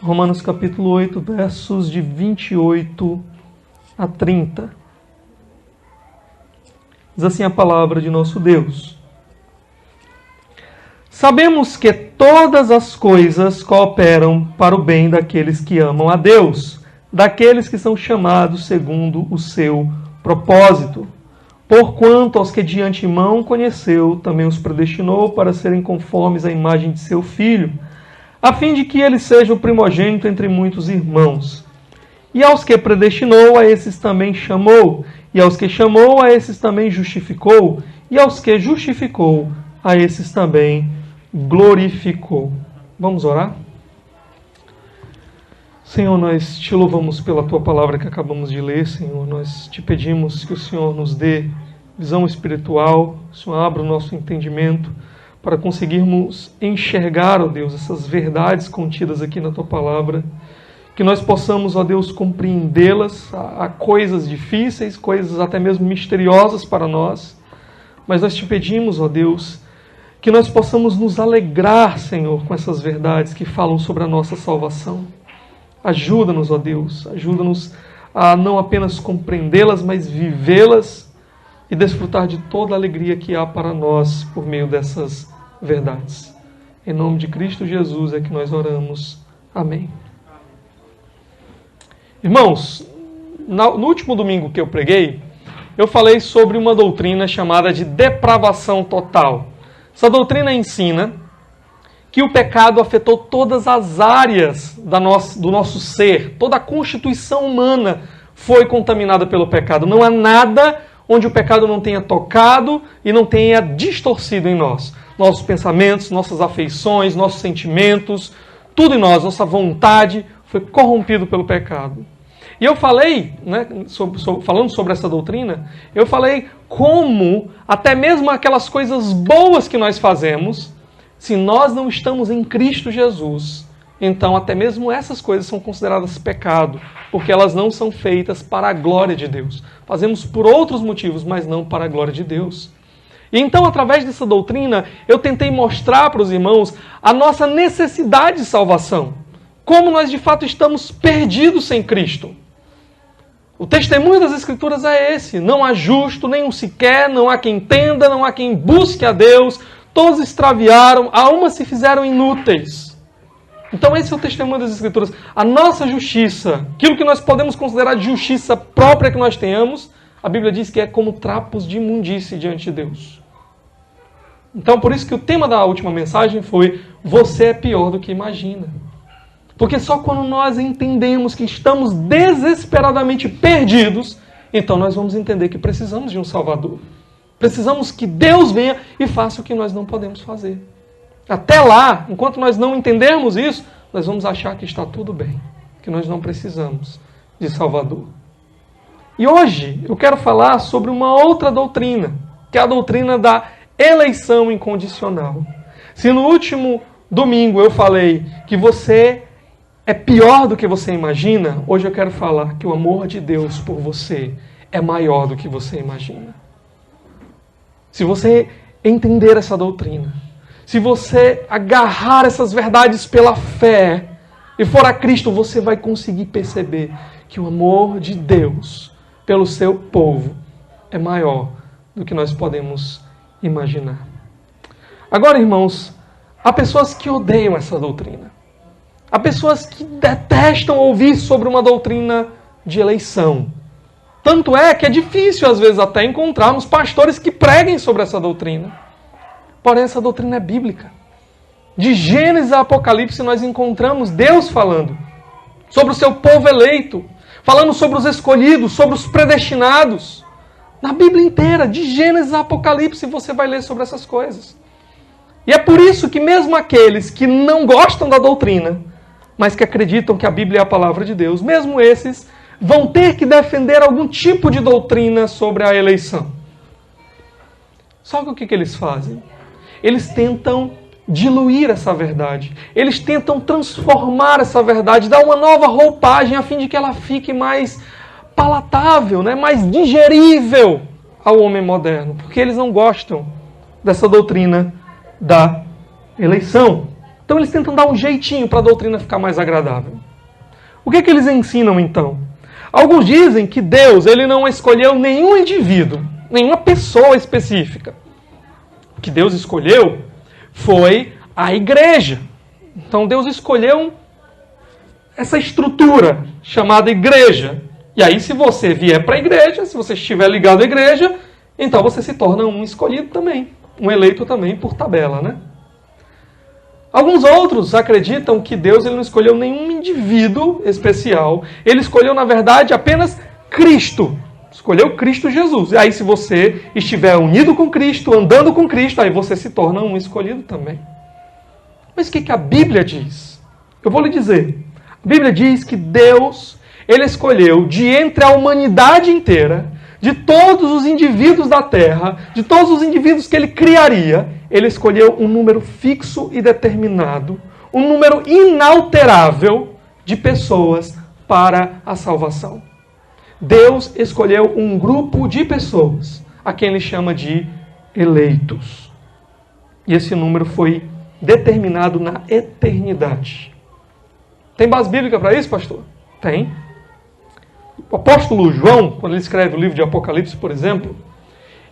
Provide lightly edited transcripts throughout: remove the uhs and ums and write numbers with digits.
Romanos capítulo 8, versos de 28 a 30. Diz assim a palavra de nosso Deus. Sabemos que todas as coisas cooperam para o bem daqueles que amam a Deus, daqueles que são chamados segundo o seu propósito. Porquanto aos que de antemão conheceu, também os predestinou para serem conformes à imagem de seu Filho, a fim de que ele seja o primogênito entre muitos irmãos. E aos que predestinou, a esses também chamou. E aos que chamou, a esses também justificou. E aos que justificou, a esses também glorificou. Vamos orar? Senhor, nós te louvamos pela tua palavra que acabamos de ler, Senhor. Nós te pedimos que o Senhor nos dê visão espiritual, o Senhor abra o nosso entendimento para conseguirmos enxergar, ó Deus, essas verdades contidas aqui na tua palavra. Que nós possamos, ó Deus, compreendê-las. Há coisas difíceis, coisas até mesmo misteriosas para nós. Mas nós te pedimos, ó Deus, que nós possamos nos alegrar, Senhor, com essas verdades que falam sobre a nossa salvação. Ajuda-nos, ó Deus, ajuda-nos a não apenas compreendê-las, mas vivê-las e desfrutar de toda a alegria que há para nós por meio dessas verdades. Em nome de Cristo Jesus é que nós oramos. Amém. Irmãos, no último domingo que eu preguei, eu falei sobre uma doutrina chamada de depravação total. Essa doutrina ensina que o pecado afetou todas as áreas do nosso ser. Toda a constituição humana foi contaminada pelo pecado. Não há nada onde o pecado não tenha tocado e não tenha distorcido em nós. Nossos pensamentos, nossas afeições, nossos sentimentos, tudo em nós, nossa vontade foi corrompido pelo pecado. E eu falei, falando sobre essa doutrina, eu falei como até mesmo aquelas coisas boas que nós fazemos, se nós não estamos em Cristo Jesus, então até mesmo essas coisas são consideradas pecado, porque elas não são feitas para a glória de Deus. Fazemos por outros motivos, mas não para a glória de Deus. E então, através dessa doutrina, eu tentei mostrar para os irmãos a nossa necessidade de salvação. Como nós de fato estamos perdidos sem Cristo. O testemunho das Escrituras é esse. Não há justo, nenhum sequer, não há quem entenda, não há quem busque a Deus. Todos extraviaram, a uma se fizeram inúteis. Então esse é o testemunho das Escrituras. A nossa justiça, aquilo que nós podemos considerar de justiça própria que nós tenhamos, a Bíblia diz que é como trapos de imundície diante de Deus. Então por isso que o tema da última mensagem foi: você é pior do que imagina. Porque só quando nós entendemos que estamos desesperadamente perdidos, então nós vamos entender que precisamos de um Salvador. Precisamos que Deus venha e faça o que nós não podemos fazer. Até lá, enquanto nós não entendermos isso, nós vamos achar que está tudo bem, que nós não precisamos de Salvador. E hoje eu quero falar sobre uma outra doutrina, que é a doutrina da eleição incondicional. Se no último domingo eu falei que você é pior do que você imagina, hoje eu quero falar que o amor de Deus por você é maior do que você imagina. Se você entender essa doutrina, se você agarrar essas verdades pela fé e for a Cristo, você vai conseguir perceber que o amor de Deus pelo seu povo é maior do que nós podemos imaginar. Agora, irmãos, há pessoas que odeiam essa doutrina. Há pessoas que detestam ouvir sobre uma doutrina de eleição. Tanto é que é difícil, às vezes, até encontrarmos pastores que preguem sobre essa doutrina. Porém, essa doutrina é bíblica. De Gênesis a Apocalipse, nós encontramos Deus falando sobre o seu povo eleito, falando sobre os escolhidos, sobre os predestinados. Na Bíblia inteira, de Gênesis a Apocalipse, você vai ler sobre essas coisas. E é por isso que mesmo aqueles que não gostam da doutrina, mas que acreditam que a Bíblia é a palavra de Deus, mesmo esses vão ter que defender algum tipo de doutrina sobre a eleição. Só que o que eles fazem? Eles tentam diluir essa verdade. Eles tentam transformar essa verdade, dar uma nova roupagem a fim de que ela fique mais palatável, mais digerível ao homem moderno. Porque eles não gostam dessa doutrina da eleição. Então eles tentam dar um jeitinho para a doutrina ficar mais agradável. O que eles ensinam então? Alguns dizem que Deus ele não escolheu nenhum indivíduo, nenhuma pessoa específica. O que Deus escolheu foi a igreja. Então Deus escolheu essa estrutura chamada igreja. E aí se você vier para a igreja, se você estiver ligado à igreja, então você se torna um escolhido também, um eleito também por tabela, né? Alguns outros acreditam que Deus ele não escolheu nenhum indivíduo especial. Ele escolheu, na verdade, apenas Cristo. Escolheu Cristo Jesus. E aí, se você estiver unido com Cristo, andando com Cristo, aí você se torna um escolhido também. Mas o que a Bíblia diz? Eu vou lhe dizer. A Bíblia diz que Deus ele escolheu de entre a humanidade inteira, de todos os indivíduos da Terra, de todos os indivíduos que ele criaria, ele escolheu um número fixo e determinado, um número inalterável de pessoas para a salvação. Deus escolheu um grupo de pessoas, a quem ele chama de eleitos. E esse número foi determinado na eternidade. Tem base bíblica para isso, pastor? Tem. O apóstolo João, quando ele escreve o livro de Apocalipse, por exemplo,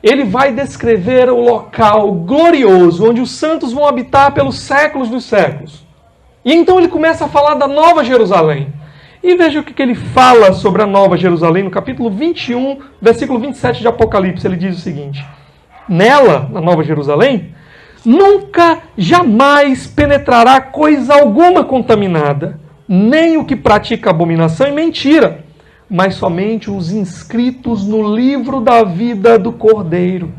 ele vai descrever o local glorioso onde os santos vão habitar pelos séculos dos séculos. E então ele começa a falar da Nova Jerusalém. E veja o que ele fala sobre a Nova Jerusalém no capítulo 21, versículo 27 de Apocalipse. Ele diz o seguinte: nela, na Nova Jerusalém, nunca, jamais penetrará coisa alguma contaminada, nem o que pratica abominação e mentira, mas somente os inscritos no livro da vida do Cordeiro.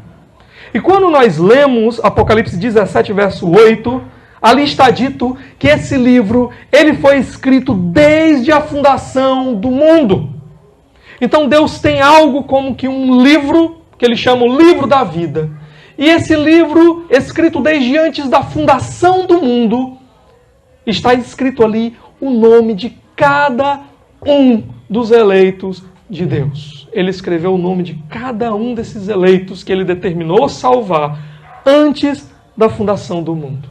E quando nós lemos Apocalipse 17, verso 8, ali está dito que esse livro ele foi escrito desde a fundação do mundo. Então Deus tem algo como que um livro, que ele chama o livro da vida. E esse livro, escrito desde antes da fundação do mundo, está escrito ali o nome de cada um dos eleitos de Deus. Ele escreveu o nome de cada um desses eleitos que ele determinou salvar antes da fundação do mundo.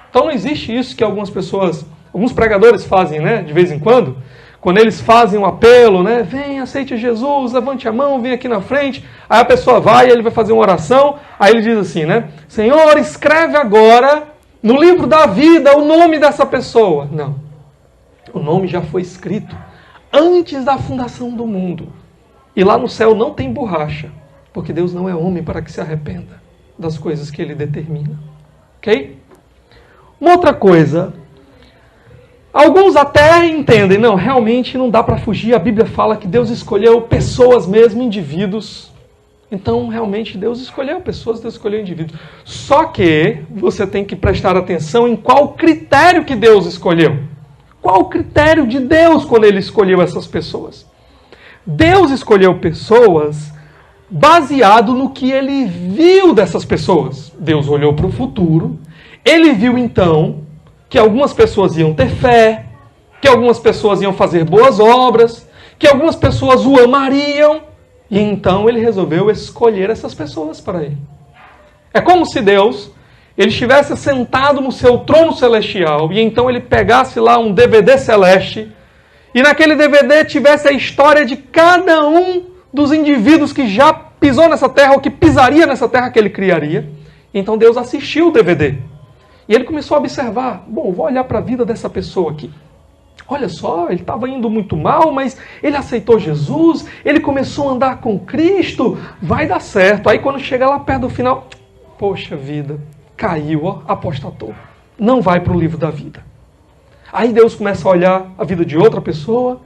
Então não existe isso que algumas pessoas, alguns pregadores fazem, né, de vez em quando eles fazem um apelo, né, vem, aceite Jesus, levante a mão, vem aqui na frente. Aí a pessoa vai, ele vai fazer uma oração, aí ele diz assim, né, Senhor, escreve agora no livro da vida o nome dessa pessoa. Não. O nome já foi escrito antes da fundação do mundo. E lá no céu não tem borracha, porque Deus não é homem para que se arrependa das coisas que ele determina. Ok? Uma outra coisa, alguns até entendem, não, realmente não dá para fugir, a Bíblia fala que Deus escolheu pessoas mesmo, indivíduos. Então, realmente, Deus escolheu pessoas, Deus escolheu indivíduos. Só que você tem que prestar atenção em qual critério que Deus escolheu. Qual o critério de Deus quando ele escolheu essas pessoas? Deus escolheu pessoas baseado no que ele viu dessas pessoas. Deus olhou para o futuro, ele viu então que algumas pessoas iam ter fé, que algumas pessoas iam fazer boas obras, que algumas pessoas o amariam, e então ele resolveu escolher essas pessoas para ele. É como se Deus ele estivesse sentado no seu trono celestial e então ele pegasse lá um DVD celeste e naquele DVD tivesse a história de cada um dos indivíduos que já pisou nessa terra ou que pisaria nessa terra que ele criaria. Então Deus assistiu o DVD e ele começou a observar, bom, vou olhar para a vida dessa pessoa aqui. Olha só, ele estava indo muito mal, mas ele aceitou Jesus, ele começou a andar com Cristo, vai dar certo. Aí quando chega lá perto do final, poxa vida, caiu, ó, apostatou. Não vai para o livro da vida. Aí Deus começa a olhar a vida de outra pessoa.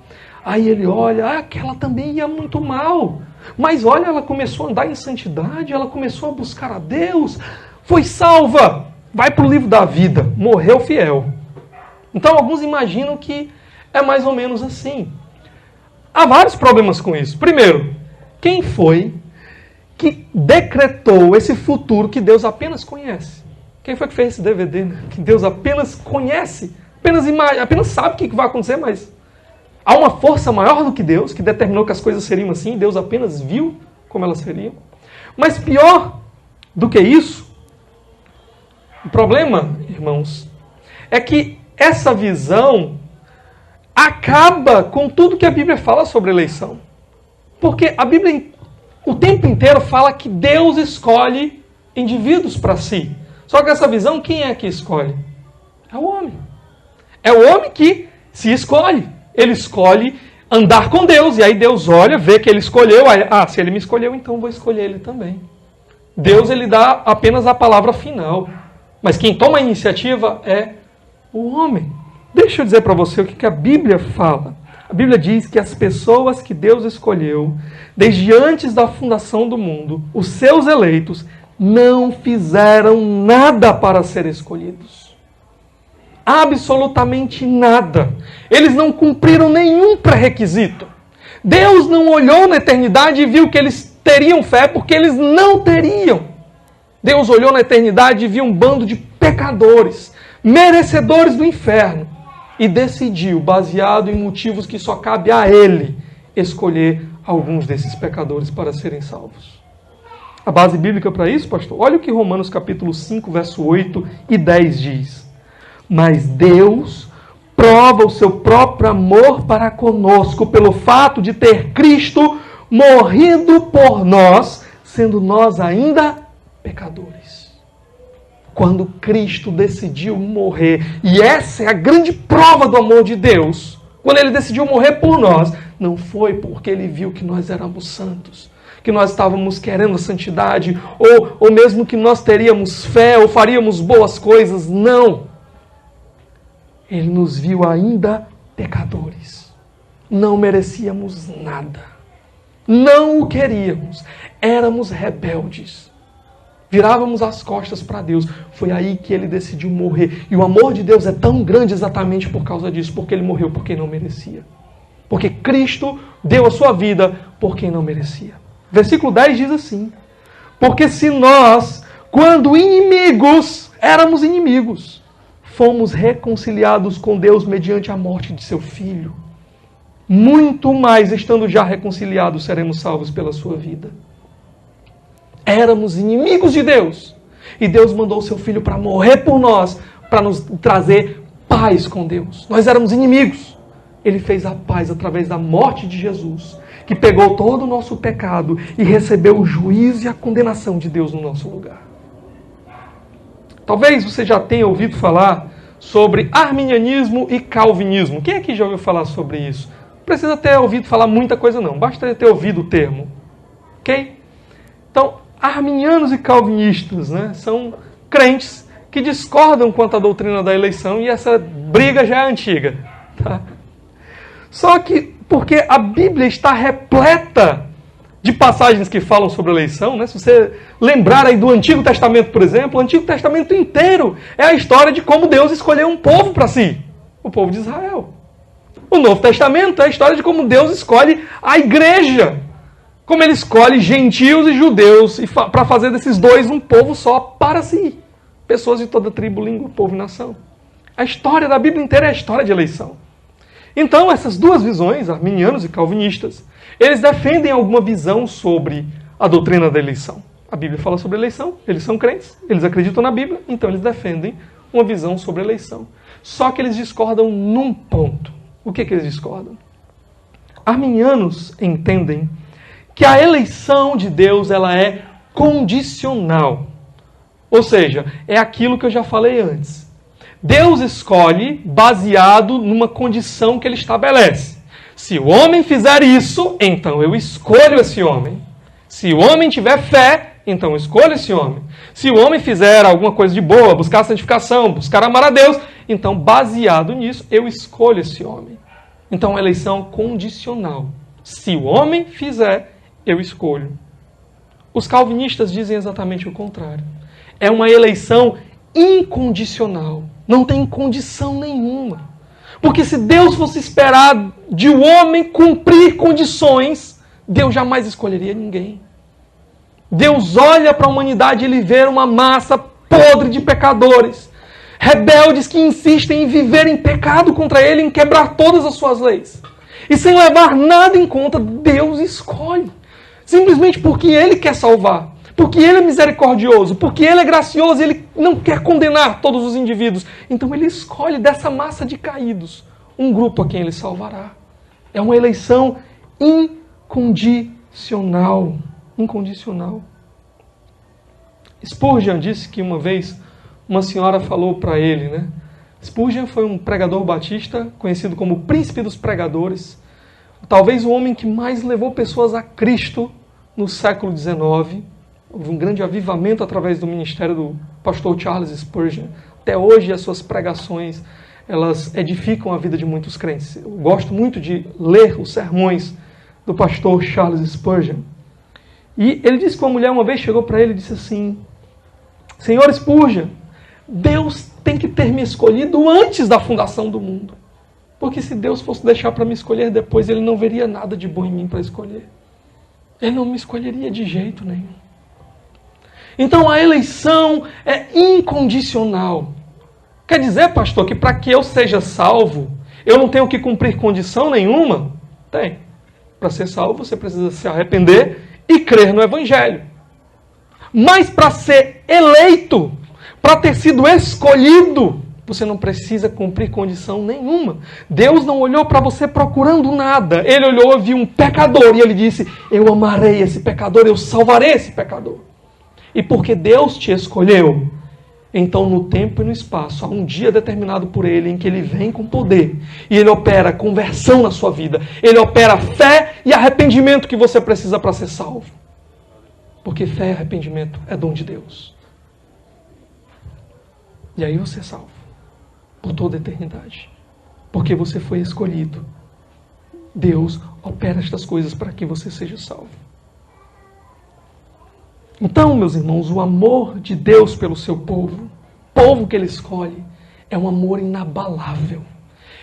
Aí ele olha, aquela também ia muito mal. Mas olha, ela começou a andar em santidade, ela começou a buscar a Deus. Foi salva. Vai para o livro da vida. Morreu fiel. Então alguns imaginam que é mais ou menos assim. Há vários problemas com isso. Primeiro, quem foi que decretou esse futuro que Deus apenas conhece? Quem foi que fez esse DVD, né? Que Deus apenas conhece, apenas sabe o que vai acontecer, mas há uma força maior do que Deus, que determinou que as coisas seriam assim, Deus apenas viu como elas seriam. Mas pior do que isso, o problema, irmãos, é que essa visão acaba com tudo que a Bíblia fala sobre eleição. Porque a Bíblia o tempo inteiro fala que Deus escolhe indivíduos para si. Só que essa visão, quem é que escolhe? É o homem. É o homem que se escolhe. Ele escolhe andar com Deus. E aí Deus olha, vê que ele escolheu. Aí, se ele me escolheu, então vou escolher ele também. Deus, ele dá apenas a palavra final. Mas quem toma a iniciativa é o homem. Deixa eu dizer para você o que a Bíblia fala. A Bíblia diz que as pessoas que Deus escolheu, desde antes da fundação do mundo, os seus eleitos, não fizeram nada para ser escolhidos. Absolutamente nada. Eles não cumpriram nenhum pré-requisito. Deus não olhou na eternidade e viu que eles teriam fé, porque eles não teriam. Deus olhou na eternidade e viu um bando de pecadores, merecedores do inferno, e decidiu, baseado em motivos que só cabe a Ele, escolher alguns desses pecadores para serem salvos. A base bíblica para isso, pastor? Olha o que Romanos capítulo 5, verso 8 e 10 diz. Mas Deus prova o seu próprio amor para conosco pelo fato de ter Cristo morrido por nós, sendo nós ainda pecadores. Quando Cristo decidiu morrer, e essa é a grande prova do amor de Deus, quando Ele decidiu morrer por nós, não foi porque Ele viu que nós éramos santos, que nós estávamos querendo a santidade, ou mesmo que nós teríamos fé, ou faríamos boas coisas, não. Ele nos viu ainda pecadores. Não merecíamos nada. Não o queríamos. Éramos rebeldes. Virávamos as costas para Deus. Foi aí que Ele decidiu morrer. E o amor de Deus é tão grande exatamente por causa disso. Porque Ele morreu por quem não merecia. Porque Cristo deu a sua vida por quem não merecia. Versículo 10 diz assim. Porque se nós, quando inimigos, éramos inimigos, fomos reconciliados com Deus mediante a morte de seu Filho, muito mais, estando já reconciliados, seremos salvos pela sua vida. Éramos inimigos de Deus. E Deus mandou o seu Filho para morrer por nós, para nos trazer paz com Deus. Nós éramos inimigos. Ele fez a paz através da morte de Jesus, que pegou todo o nosso pecado e recebeu o juízo e a condenação de Deus no nosso lugar. Talvez você já tenha ouvido falar sobre arminianismo e calvinismo. Quem aqui já ouviu falar sobre isso? Não precisa ter ouvido falar muita coisa não, basta ter ouvido o termo. Ok? Então, arminianos e calvinistas, né, são crentes que discordam quanto à doutrina da eleição, e essa briga já é antiga. Tá? Só que porque a Bíblia está repleta de passagens que falam sobre eleição, né? Se você lembrar aí do Antigo Testamento, por exemplo, o Antigo Testamento inteiro é a história de como Deus escolheu um povo para si, o povo de Israel. O Novo Testamento é a história de como Deus escolhe a igreja, como Ele escolhe gentios e judeus para fazer desses dois um povo só para si. Pessoas de toda tribo, língua, povo e nação. A história da Bíblia inteira é a história de eleição. Então, essas duas visões, arminianos e calvinistas, eles defendem alguma visão sobre a doutrina da eleição. A Bíblia fala sobre eleição, eles são crentes, eles acreditam na Bíblia, então eles defendem uma visão sobre a eleição. Só que eles discordam num ponto. O que eles discordam? Arminianos entendem que a eleição de Deus ela é condicional. Ou seja, é aquilo que eu já falei antes. Deus escolhe baseado numa condição que Ele estabelece. Se o homem fizer isso, então eu escolho esse homem. Se o homem tiver fé, então eu escolho esse homem. Se o homem fizer alguma coisa de boa, buscar a santificação, buscar amar a Deus, então baseado nisso, eu escolho esse homem. Então, a eleição condicional. Se o homem fizer, eu escolho. Os calvinistas dizem exatamente o contrário. É uma eleição incondicional. Não tem condição nenhuma. Porque se Deus fosse esperar de o homem cumprir condições, Deus jamais escolheria ninguém. Deus olha para a humanidade e Ele vê uma massa podre de pecadores, rebeldes que insistem em viver em pecado contra Ele, em quebrar todas as suas leis. E sem levar nada em conta, Deus escolhe. Simplesmente porque Ele quer salvar. Porque Ele é misericordioso, porque Ele é gracioso e Ele não quer condenar todos os indivíduos. Então Ele escolhe dessa massa de caídos um grupo a quem Ele salvará. É uma eleição incondicional. Incondicional. Spurgeon disse que uma vez uma senhora falou para ele, né? Spurgeon foi um pregador batista, conhecido como o príncipe dos pregadores. Talvez o homem que mais levou pessoas a Cristo no século XIX. Houve um grande avivamento através do ministério do pastor Charles Spurgeon. Até hoje as suas pregações, elas edificam a vida de muitos crentes. Eu gosto muito de ler os sermões do pastor Charles Spurgeon. E ele disse que uma mulher uma vez chegou para ele e disse assim: Senhor Spurgeon, Deus tem que ter me escolhido antes da fundação do mundo. Porque se Deus fosse deixar para me escolher depois, Ele não veria nada de bom em mim para escolher. Ele não me escolheria de jeito nenhum. Então a eleição é incondicional. Quer dizer, pastor, que para que eu seja salvo, eu não tenho que cumprir condição nenhuma? Tem. Para ser salvo, você precisa se arrepender e crer no Evangelho. Mas para ser eleito, para ter sido escolhido, você não precisa cumprir condição nenhuma. Deus não olhou para você procurando nada. Ele olhou e viu um pecador e Ele disse: eu amarei esse pecador, eu salvarei esse pecador. E porque Deus te escolheu, então no tempo e no espaço, há um dia determinado por Ele em que Ele vem com poder e Ele opera conversão na sua vida. Ele opera fé e arrependimento que você precisa para ser salvo. Porque fé e arrependimento é dom de Deus. E aí você é salvo por toda a eternidade. Porque você foi escolhido. Deus opera estas coisas para que você seja salvo. Então, meus irmãos, o amor de Deus pelo seu povo, povo que Ele escolhe, é um amor inabalável.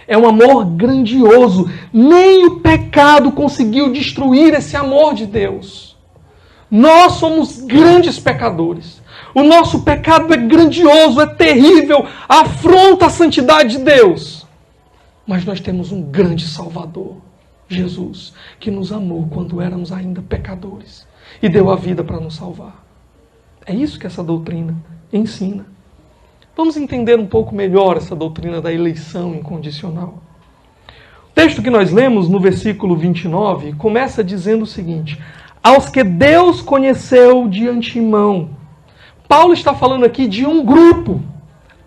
É um amor grandioso. Nem o pecado conseguiu destruir esse amor de Deus. Nós somos grandes pecadores. O nosso pecado é grandioso, é terrível, afronta a santidade de Deus. Mas nós temos um grande Salvador, Jesus, que nos amou quando éramos ainda pecadores e deu a vida para nos salvar. É isso que essa doutrina ensina. Vamos entender um pouco melhor essa doutrina da eleição incondicional. O texto que nós lemos no versículo 29 começa dizendo o seguinte: aos que Deus conheceu de antemão. Paulo está falando aqui de um grupo.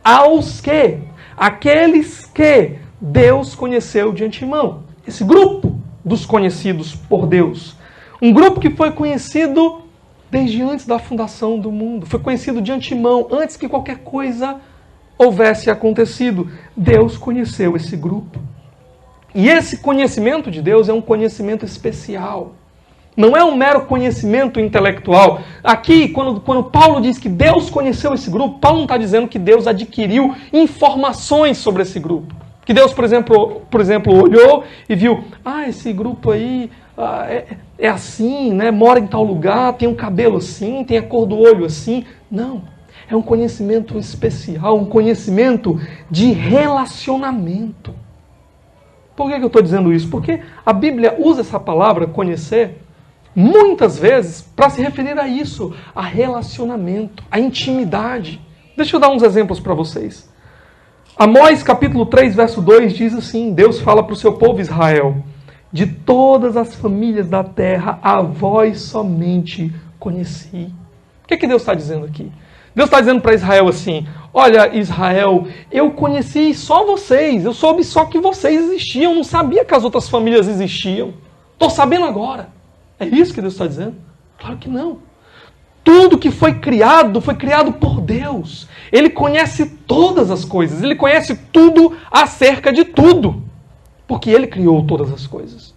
Aos que, aqueles que Deus conheceu de antemão. Esse grupo dos conhecidos por Deus. Um grupo que foi conhecido desde antes da fundação do mundo. Foi conhecido de antemão, antes que qualquer coisa houvesse acontecido. Deus conheceu esse grupo. E esse conhecimento de Deus é um conhecimento especial. Não é um mero conhecimento intelectual. Aqui, quando Paulo diz que Deus conheceu esse grupo, Paulo não está dizendo que Deus adquiriu informações sobre esse grupo. Que Deus, por exemplo, olhou e viu: esse grupo aí é assim, né? Mora em tal lugar, tem um cabelo assim, tem a cor do olho assim. Não. É um conhecimento especial, um conhecimento de relacionamento. Por que eu estou dizendo isso? Porque a Bíblia usa essa palavra, conhecer, muitas vezes para se referir a isso, a relacionamento, a intimidade. Deixa eu dar uns exemplos para vocês. Amós capítulo 3, verso 2 diz assim: Deus fala para o seu povo Israel: de todas as famílias da terra, a vós somente conheci. O que Deus está dizendo aqui? Deus está dizendo para Israel assim: olha, Israel, eu conheci só vocês, eu soube só que vocês existiam, não sabia que as outras famílias existiam. Estou sabendo agora. É isso que Deus está dizendo? Claro que não. Tudo que foi criado por Deus. Ele conhece todas as coisas, Ele conhece tudo acerca de tudo, porque Ele criou todas as coisas.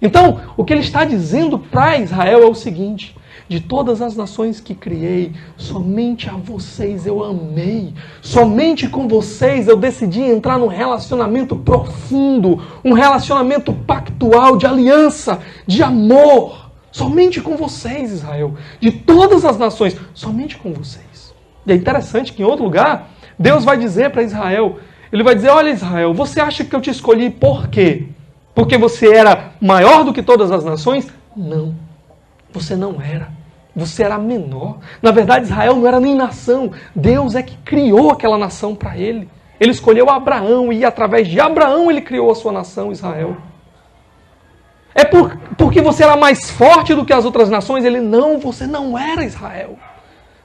Então, o que Ele está dizendo para Israel é o seguinte: de todas as nações que criei, somente a vocês eu amei. Somente com vocês eu decidi entrar num relacionamento profundo, um relacionamento pactual, de aliança, de amor. Somente com vocês, Israel. De todas as nações, somente com vocês. E é interessante que em outro lugar, Deus vai dizer para Israel, Ele vai dizer: olha, Israel, você acha que eu te escolhi por quê? Porque você era maior do que todas as nações? Não, você não era. Você era menor. Na verdade, Israel não era nem nação. Deus é que criou aquela nação para ele. Ele escolheu Abraão e através de Abraão ele criou a sua nação, Israel. É porque você era mais forte do que as outras nações? Ele, não, você não era Israel.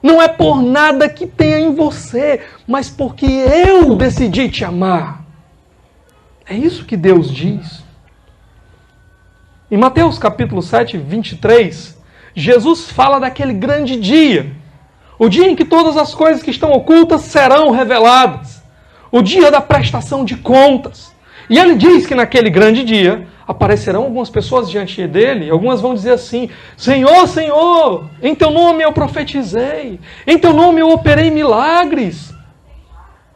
Não é por nada que tenha em você, mas porque eu decidi te amar. É isso que Deus diz. Em Mateus capítulo 7, 23, Jesus fala daquele grande dia. O dia em que todas as coisas que estão ocultas serão reveladas. O dia da prestação de contas. E ele diz que naquele grande dia aparecerão algumas pessoas diante dele. Algumas vão dizer assim: Senhor, Senhor, em teu nome eu profetizei. Em teu nome eu operei milagres.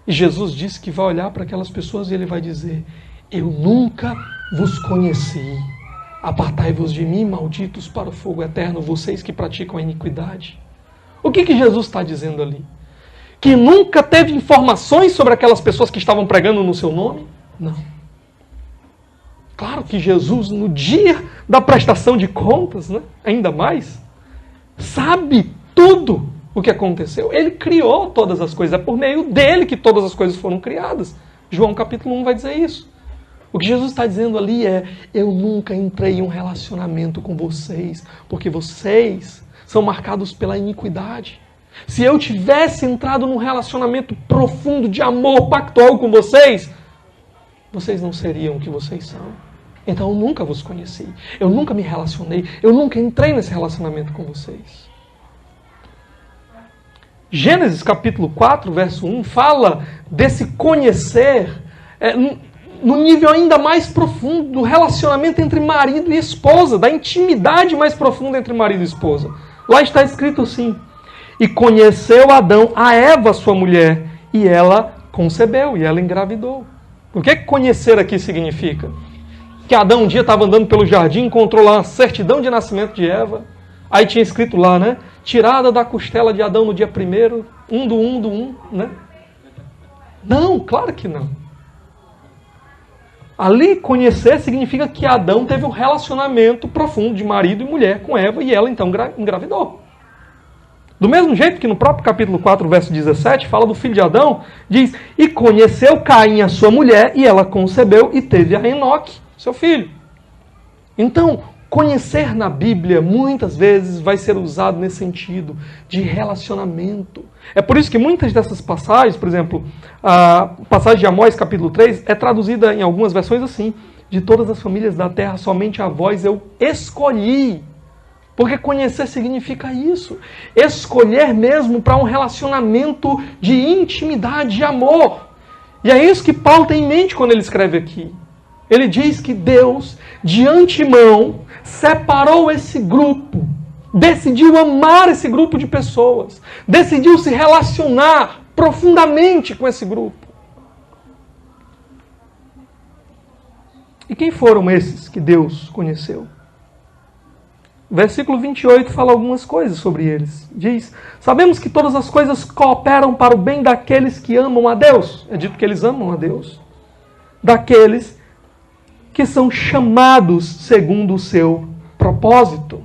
E Jesus disse que vai olhar para aquelas pessoas e ele vai dizer: eu nunca vos conheci. Apartai-vos de mim, malditos, para o fogo eterno, vocês que praticam a iniquidade. O que Jesus está dizendo ali? Que nunca teve informações sobre aquelas pessoas que estavam pregando no seu nome? Não. Claro que Jesus, no dia da prestação de contas, né, ainda mais, sabe tudo o que aconteceu. Ele criou todas as coisas. É por meio dele que todas as coisas foram criadas. João capítulo 1 vai dizer isso. O que Jesus está dizendo ali é: eu nunca entrei em um relacionamento com vocês, porque vocês são marcados pela iniquidade. Se eu tivesse entrado num relacionamento profundo de amor pactual com vocês, vocês não seriam o que vocês são. Então eu nunca vos conheci, eu nunca me relacionei, eu nunca entrei nesse relacionamento com vocês. Gênesis capítulo 4, verso 1, fala desse conhecer no nível ainda mais profundo, do relacionamento entre marido e esposa, da intimidade mais profunda entre marido e esposa. Lá está escrito assim: e conheceu Adão a Eva, sua mulher, e ela concebeu, e ela engravidou. O que conhecer aqui significa? Que Adão um dia estava andando pelo jardim, encontrou lá uma certidão de nascimento de Eva, aí tinha escrito lá, né? Tirada da costela de Adão no dia 1º, 1/1, né? Não, claro que não. Ali, conhecer significa que Adão teve um relacionamento profundo de marido e mulher com Eva, e ela então engravidou. Do mesmo jeito que no próprio capítulo 4, verso 17, fala do filho de Adão, diz: e conheceu Caim a sua mulher, e ela concebeu e teve a Enoque, seu filho. Então, conhecer na Bíblia muitas vezes vai ser usado nesse sentido de relacionamento. É por isso que muitas dessas passagens, por exemplo, a passagem de Amós capítulo 3 é traduzida em algumas versões assim: de todas as famílias da terra, somente a vós eu escolhi. Porque conhecer significa isso. Escolher mesmo para um relacionamento de intimidade, de amor. E é isso que Paulo tem em mente quando ele escreve aqui. Ele diz que Deus, de antemão, separou esse grupo, decidiu amar esse grupo de pessoas, decidiu se relacionar profundamente com esse grupo. E quem foram esses que Deus conheceu? Versículo 28 fala algumas coisas sobre eles. Diz: sabemos que todas as coisas cooperam para o bem daqueles que amam a Deus. É dito que eles amam a Deus. Daqueles que são chamados segundo o seu propósito.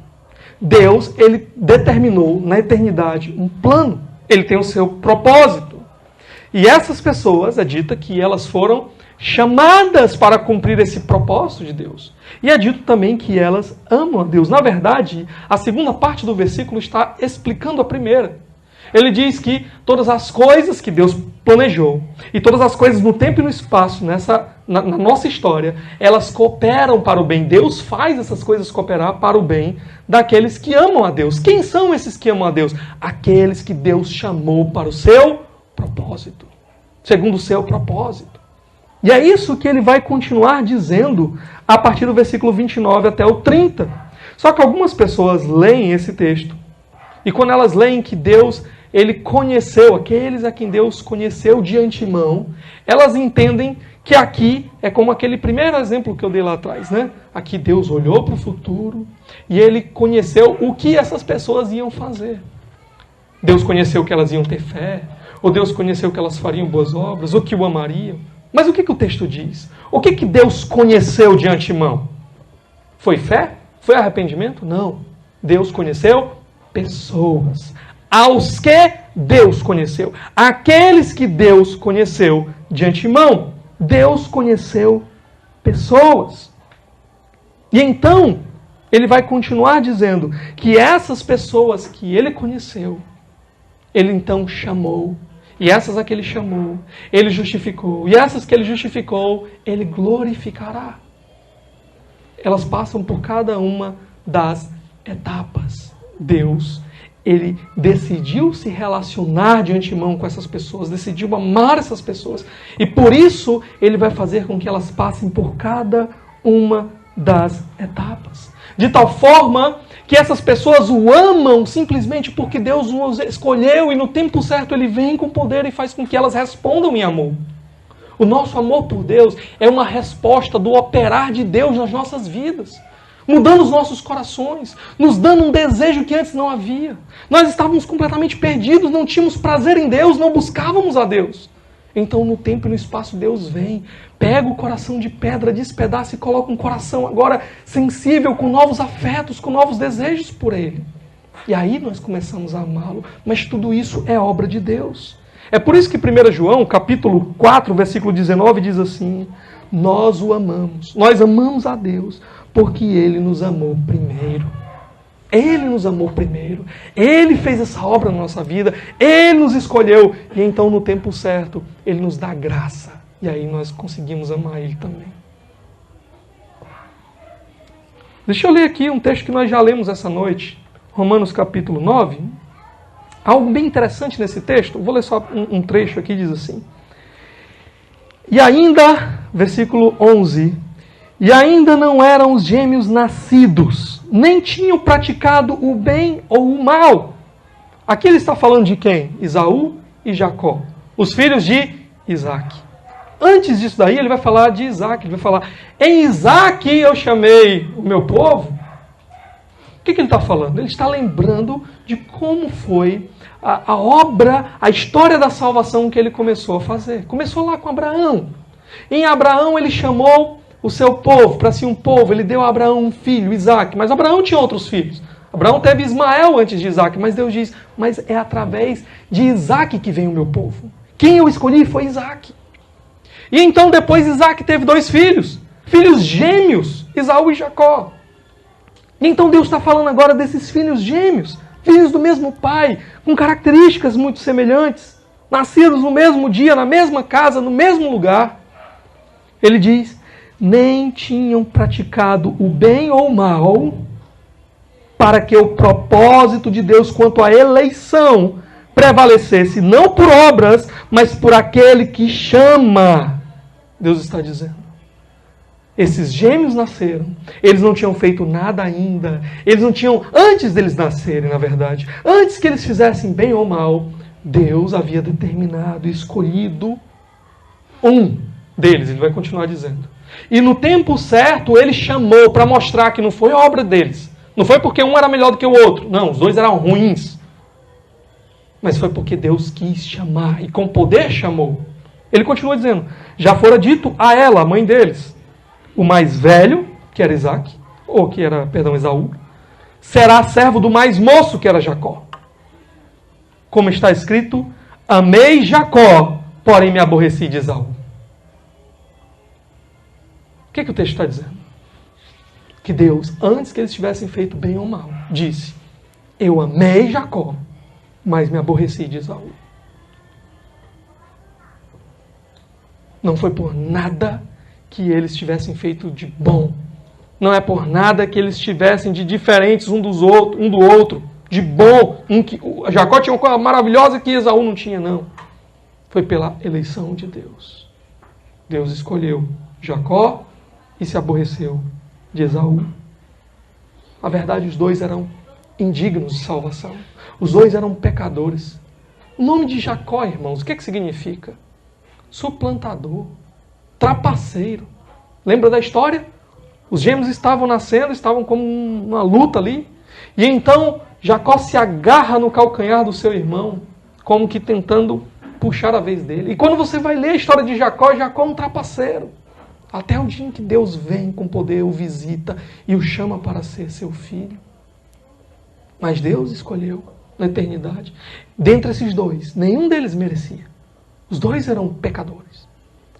Deus, ele determinou na eternidade um plano. Ele tem o seu propósito. E essas pessoas, é dita que elas foram chamadas para cumprir esse propósito de Deus. E é dito também que elas amam a Deus. Na verdade, a segunda parte do versículo está explicando a primeira. Ele diz que todas as coisas que Deus planejou, e todas as coisas no tempo e no espaço, na nossa história, elas cooperam para o bem. Deus faz essas coisas cooperar para o bem daqueles que amam a Deus. Quem são esses que amam a Deus? Aqueles que Deus chamou para o seu propósito. Segundo o seu propósito. E é isso que ele vai continuar dizendo a partir do versículo 29 até o 30. Só que algumas pessoas leem esse texto, e quando elas leem que Deus, ele conheceu, aqueles a quem Deus conheceu de antemão, elas entendem que aqui é como aquele primeiro exemplo que eu dei lá atrás, né? Aqui Deus olhou para o futuro e ele conheceu o que essas pessoas iam fazer. Deus conheceu que elas iam ter fé, ou Deus conheceu que elas fariam boas obras, ou que o amariam. Mas o que o texto diz? O que Deus conheceu de antemão? Foi fé? Foi arrependimento? Não. Deus conheceu pessoas. Aos que Deus conheceu. Aqueles que Deus conheceu de antemão. Deus conheceu pessoas. E então, ele vai continuar dizendo que essas pessoas que ele conheceu, ele então chamou. E essas a que ele chamou, ele justificou. E essas que ele justificou, ele glorificará. Elas passam por cada uma das etapas. Deus, ele decidiu se relacionar de antemão com essas pessoas, decidiu amar essas pessoas. E por isso, ele vai fazer com que elas passem por cada uma das etapas. De tal forma que essas pessoas o amam simplesmente porque Deus os escolheu e no tempo certo ele vem com poder e faz com que elas respondam em amor. O nosso amor por Deus é uma resposta do operar de Deus nas nossas vidas, mudando os nossos corações, nos dando um desejo que antes não havia. Nós estávamos completamente perdidos, não tínhamos prazer em Deus, não buscávamos a Deus. Então no tempo e no espaço Deus vem, pega o coração de pedra, despedaça e coloca um coração agora sensível, com novos afetos, com novos desejos por Ele. E aí nós começamos a amá-lo, mas tudo isso é obra de Deus. É por isso que 1 João, capítulo 4, versículo 19, diz assim: nós o amamos, nós amamos a Deus, porque Ele nos amou primeiro. Ele nos amou primeiro. Ele fez essa obra na nossa vida. Ele nos escolheu. E então, no tempo certo, Ele nos dá graça. E aí nós conseguimos amar Ele também. Deixa eu ler aqui um texto que nós já lemos essa noite. Romanos capítulo 9. Algo bem interessante nesse texto. Vou ler só um trecho aqui, diz assim. E ainda, versículo 11... E ainda não eram os gêmeos nascidos, nem tinham praticado o bem ou o mal. Aqui ele está falando de quem? Esaú e Jacó, os filhos de Isaac. Antes disso daí, ele vai falar de Isaac. Ele vai falar, em Isaac eu chamei o meu povo. O que ele está falando? Ele está lembrando de como foi a obra, a história da salvação que ele começou a fazer. Começou lá com Abraão. Em Abraão ele chamou o seu povo, para si um povo, ele deu a Abraão um filho, Isaac. Mas Abraão tinha outros filhos. Abraão teve Ismael antes de Isaac, mas Deus diz, mas é através de Isaac que vem o meu povo. Quem eu escolhi foi Isaac. E então depois Isaac teve 2 filhos, filhos gêmeos, Esaú e Jacó. E então Deus está falando agora desses filhos gêmeos, filhos do mesmo pai, com características muito semelhantes, nascidos no mesmo dia, na mesma casa, no mesmo lugar. Ele diz, nem tinham praticado o bem ou o mal, para que o propósito de Deus quanto à eleição prevalecesse, não por obras, mas por aquele que chama. Deus está dizendo. Esses gêmeos nasceram, eles não tinham feito nada ainda, eles não tinham, antes deles nascerem, na verdade, antes que eles fizessem bem ou mal, Deus havia determinado, escolhido um deles, ele vai continuar dizendo. E no tempo certo, ele chamou para mostrar que não foi obra deles. Não foi porque um era melhor do que o outro. Não, os dois eram ruins. Mas foi porque Deus quis chamar e com poder chamou. Ele continua dizendo, já fora dito a ela, a mãe deles, o mais velho, que era Isaac, ou que era, Esaú, será servo do mais moço, que era Jacó. Como está escrito, amei Jacó, porém me aborreci de Esaú. O que o texto está dizendo? Que Deus, antes que eles tivessem feito bem ou mal, disse, eu amei Jacó, mas me aborreci de Esaú. Não foi por nada que eles tivessem feito de bom. Não é por nada que eles tivessem de diferentes um do outro, de bom. Jacó tinha uma coisa maravilhosa que Esaú não tinha, não. Foi pela eleição de Deus. Deus escolheu Jacó e se aborreceu de Esaú. A verdade, os dois eram indignos de salvação. Os dois eram pecadores. O nome de Jacó, irmãos, o que significa? Suplantador, trapaceiro. Lembra da história? Os gêmeos estavam nascendo, estavam como uma luta ali. E então Jacó se agarra no calcanhar do seu irmão, como que tentando puxar a vez dele. E quando você vai ler a história de Jacó, Jacó é um trapaceiro. Até o dia em que Deus vem com poder, o visita e o chama para ser seu filho. Mas Deus escolheu na eternidade. Dentre esses dois, nenhum deles merecia. Os dois eram pecadores.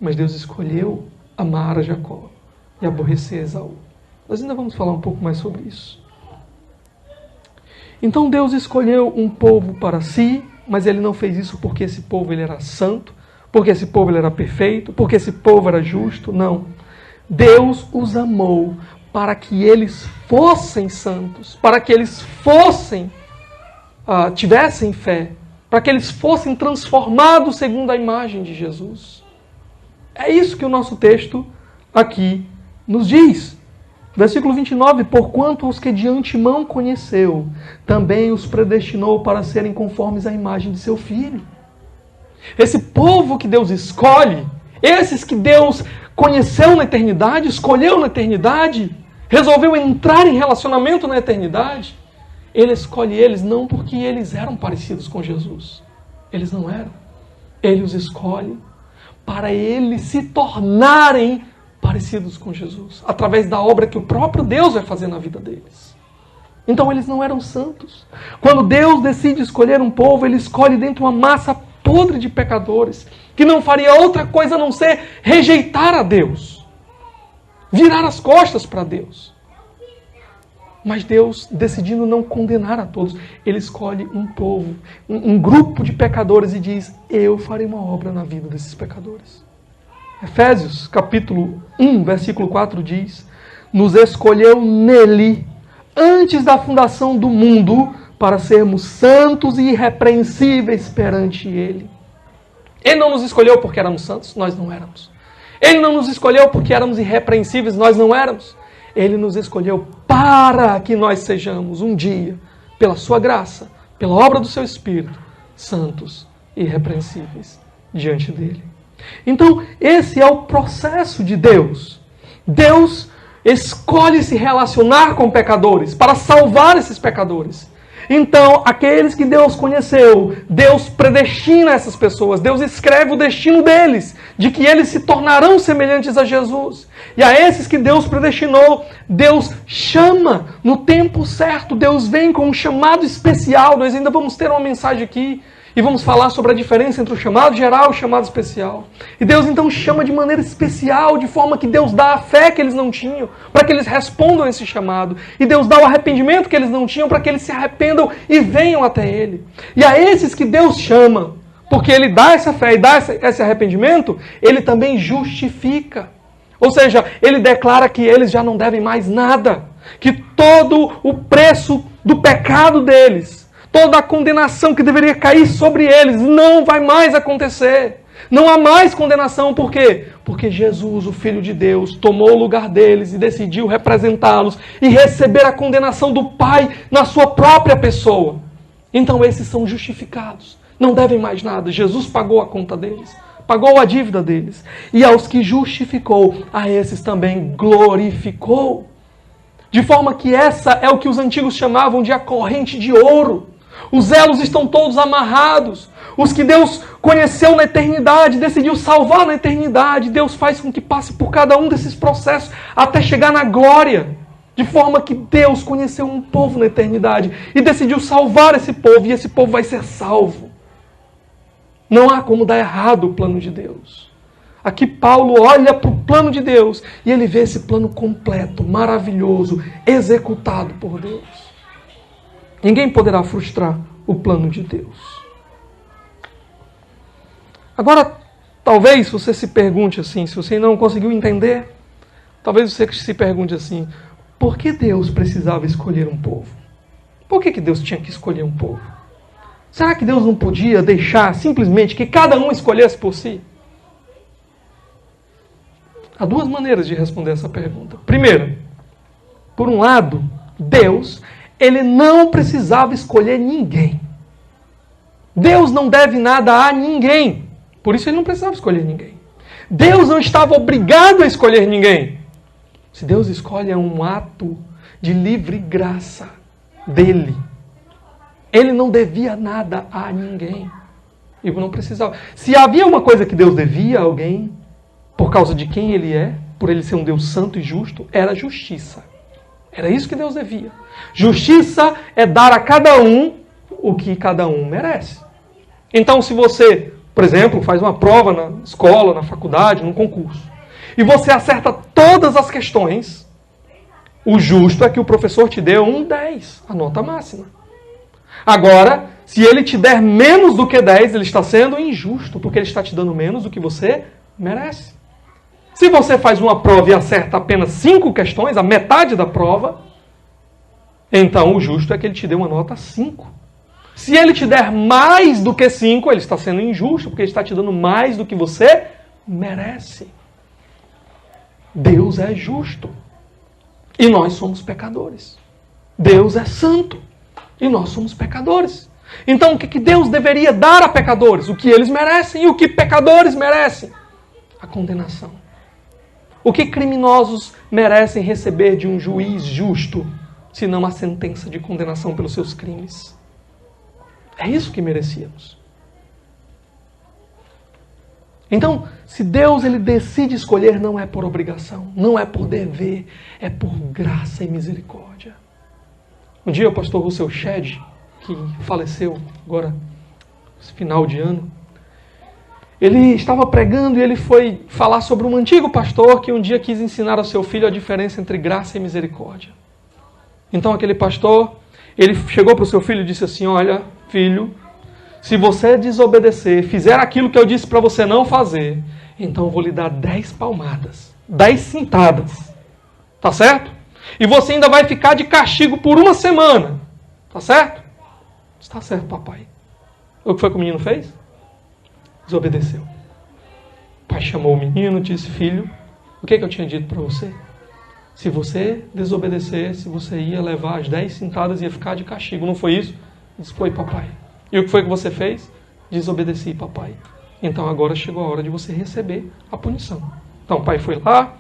Mas Deus escolheu amar a Jacó e aborrecer Esaú. Nós ainda vamos falar um pouco mais sobre isso. Então Deus escolheu um povo para si, mas Ele não fez isso porque esse povo ele era santo, porque esse povo ele era perfeito, porque esse povo era justo. Não. Deus os amou para que eles fossem santos, para que eles tivessem fé, para que eles fossem transformados segundo a imagem de Jesus. É isso que o nosso texto aqui nos diz. Versículo 29, porquanto os que de antemão conheceu, também os predestinou para serem conformes à imagem de seu Filho. Esse povo que Deus escolhe, esses que Deus conheceu na eternidade, escolheu na eternidade, resolveu entrar em relacionamento na eternidade, Ele escolhe eles não porque eles eram parecidos com Jesus. Eles não eram. Ele os escolhe para eles se tornarem parecidos com Jesus, através da obra que o próprio Deus vai fazer na vida deles. Então eles não eram santos. Quando Deus decide escolher um povo, Ele escolhe dentro de uma massa podre de pecadores, que não faria outra coisa a não ser rejeitar a Deus, virar as costas para Deus. Mas Deus, decidindo não condenar a todos, Ele escolhe um povo, um grupo de pecadores e diz, eu farei uma obra na vida desses pecadores. Efésios, capítulo 1, versículo 4 diz, nos escolheu nele, antes da fundação do mundo, para sermos santos e irrepreensíveis perante Ele. Ele não nos escolheu porque éramos santos, nós não éramos. Ele não nos escolheu porque éramos irrepreensíveis, nós não éramos. Ele nos escolheu para que nós sejamos um dia, pela sua graça, pela obra do seu Espírito, santos e irrepreensíveis diante dele. Então, esse é o processo de Deus. Deus escolhe se relacionar com pecadores para salvar esses pecadores. Então, aqueles que Deus conheceu, Deus predestina essas pessoas, Deus escreve o destino deles, de que eles se tornarão semelhantes a Jesus. E a esses que Deus predestinou, Deus chama no tempo certo, Deus vem com um chamado especial. Nós ainda vamos ter uma mensagem aqui, e vamos falar sobre a diferença entre o chamado geral e o chamado especial. E Deus então chama de maneira especial, de forma que Deus dá a fé que eles não tinham, para que eles respondam a esse chamado. E Deus dá o arrependimento que eles não tinham, para que eles se arrependam e venham até Ele. E a esses que Deus chama, porque Ele dá essa fé e dá esse arrependimento, Ele também justifica. Ou seja, Ele declara que eles já não devem mais nada. Que todo o preço do pecado deles, toda a condenação que deveria cair sobre eles não vai mais acontecer. Não há mais condenação. Por quê? Porque Jesus, o Filho de Deus, tomou o lugar deles e decidiu representá-los e receber a condenação do Pai na sua própria pessoa. Então esses são justificados. Não devem mais nada. Jesus pagou a conta deles. Pagou a dívida deles. E aos que justificou, a esses também glorificou. De forma que essa é o que os antigos chamavam de a corrente de ouro. Os elos estão todos amarrados. Os que Deus conheceu na eternidade, decidiu salvar na eternidade, Deus faz com que passe por cada um desses processos até chegar na glória. De forma que Deus conheceu um povo na eternidade e decidiu salvar esse povo, e esse povo vai ser salvo. Não há como dar errado o plano de Deus. Aqui Paulo olha para o plano de Deus e ele vê esse plano completo, maravilhoso, executado por Deus. Ninguém poderá frustrar o plano de Deus. Agora, talvez você se pergunte assim, se você ainda não conseguiu entender, talvez você se pergunte assim, por que Deus precisava escolher um povo? Por que Deus tinha que escolher um povo? Será que Deus não podia deixar simplesmente que cada um escolhesse por si? Há duas maneiras de responder essa pergunta. Primeiro, por um lado, Deus, Ele não precisava escolher ninguém. Deus não deve nada a ninguém. Por isso Ele não precisava escolher ninguém. Deus não estava obrigado a escolher ninguém. Se Deus escolhe, é um ato de livre graça dele. Ele não devia nada a ninguém. E não precisava. Se havia uma coisa que Deus devia a alguém, por causa de quem Ele é, por Ele ser um Deus santo e justo, era a justiça. Era isso que Deus devia. Justiça é dar a cada um o que cada um merece. Então, se você, por exemplo, faz uma prova na escola, na faculdade, num concurso, e você acerta todas as questões, o justo é que o professor te dê um 10, a nota máxima. Agora, se ele te der menos do que 10, ele está sendo injusto, porque ele está te dando menos do que você merece. Se você faz uma prova e acerta apenas 5 questões, a metade da prova, então o justo é que ele te dê uma nota 5. Se ele te der mais do que 5, ele está sendo injusto, porque ele está te dando mais do que você merece. Deus é justo. E nós somos pecadores. Deus é santo. E nós somos pecadores. Então o que Deus deveria dar a pecadores? O que eles merecem e o que pecadores merecem? A condenação. O que criminosos merecem receber de um juiz justo, senão a sentença de condenação pelos seus crimes? É isso que merecíamos. Então, se Deus ele decide escolher, não é por obrigação, não é por dever, é por graça e misericórdia. Um dia o pastor Russell Shedd, que faleceu agora, esse final de ano, ele estava pregando e ele foi falar sobre um antigo pastor que um dia quis ensinar ao seu filho a diferença entre graça e misericórdia. Então aquele pastor, ele chegou para o seu filho e disse assim: olha, filho, se você desobedecer, fizer aquilo que eu disse para você não fazer, então eu vou lhe dar 10 palmadas, 10 cintadas. Tá certo? E você ainda vai ficar de castigo por 1 semana. Tá certo? Está certo, papai. O que foi que o menino fez? Desobedeceu. O pai chamou o menino e disse: filho, o que eu tinha dito para você? Se você desobedecesse, você ia levar as 10 cintadas e ia ficar de castigo. Não foi isso? Ele disse: foi, papai. E o que foi que você fez? Desobedeci, papai. Então agora chegou a hora de você receber a punição. Então o pai foi lá,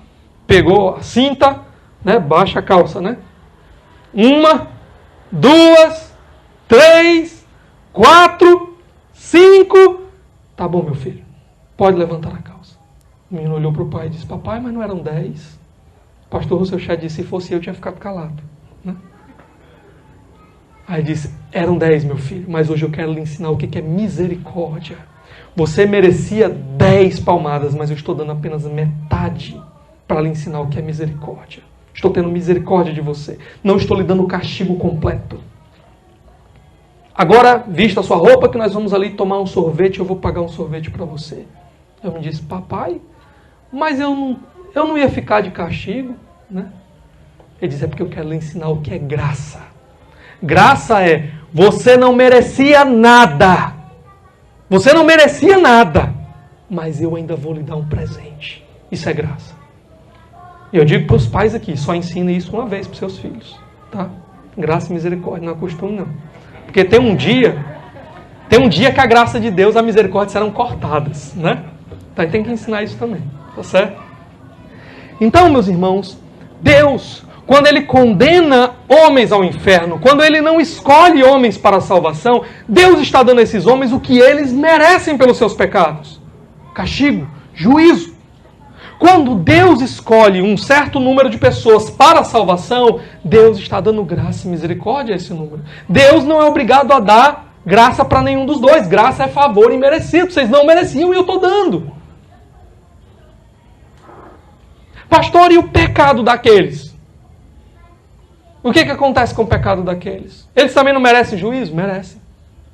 pegou a cinta, né? Baixa a calça, né? 1, 2, 3, 4, 5. Tá bom, meu filho. Pode levantar a calça. O menino olhou para o pai e disse: papai, mas não eram 10? O pastor Russell Shedd disse: se fosse eu tinha ficado calado. Né? Aí disse: eram 10, meu filho, mas hoje eu quero lhe ensinar o que é misericórdia. Você merecia 10 palmadas, mas eu estou dando apenas metade para lhe ensinar o que é misericórdia. Estou tendo misericórdia de você. Não estou lhe dando o castigo completo. Agora, vista a sua roupa, que nós vamos ali tomar um sorvete, eu vou pagar um sorvete para você. Eu me disse: papai, mas eu não ia ficar de castigo, né? Ele disse: é porque eu quero lhe ensinar o que é graça. Graça é, você não merecia nada. Você não merecia nada, mas eu ainda vou lhe dar um presente. Isso é graça. E eu digo para os pais aqui, só ensine isso uma vez para os seus filhos, tá? Graça e misericórdia, não acostume não. Porque tem um dia que a graça de Deus e a misericórdia serão cortadas, né? Então tem que ensinar isso também, tá certo? Então, meus irmãos, Deus, quando Ele condena homens ao inferno, quando Ele não escolhe homens para a salvação, Deus está dando a esses homens o que eles merecem pelos seus pecados: castigo, juízo. Quando Deus escolhe um certo número de pessoas para a salvação, Deus está dando graça e misericórdia a esse número. Deus não é obrigado a dar graça para nenhum dos dois. Graça é favor imerecido. Vocês não mereciam e eu estou dando. Pastor, e o pecado daqueles? O que acontece com o pecado daqueles? Eles também não merecem juízo? Merecem.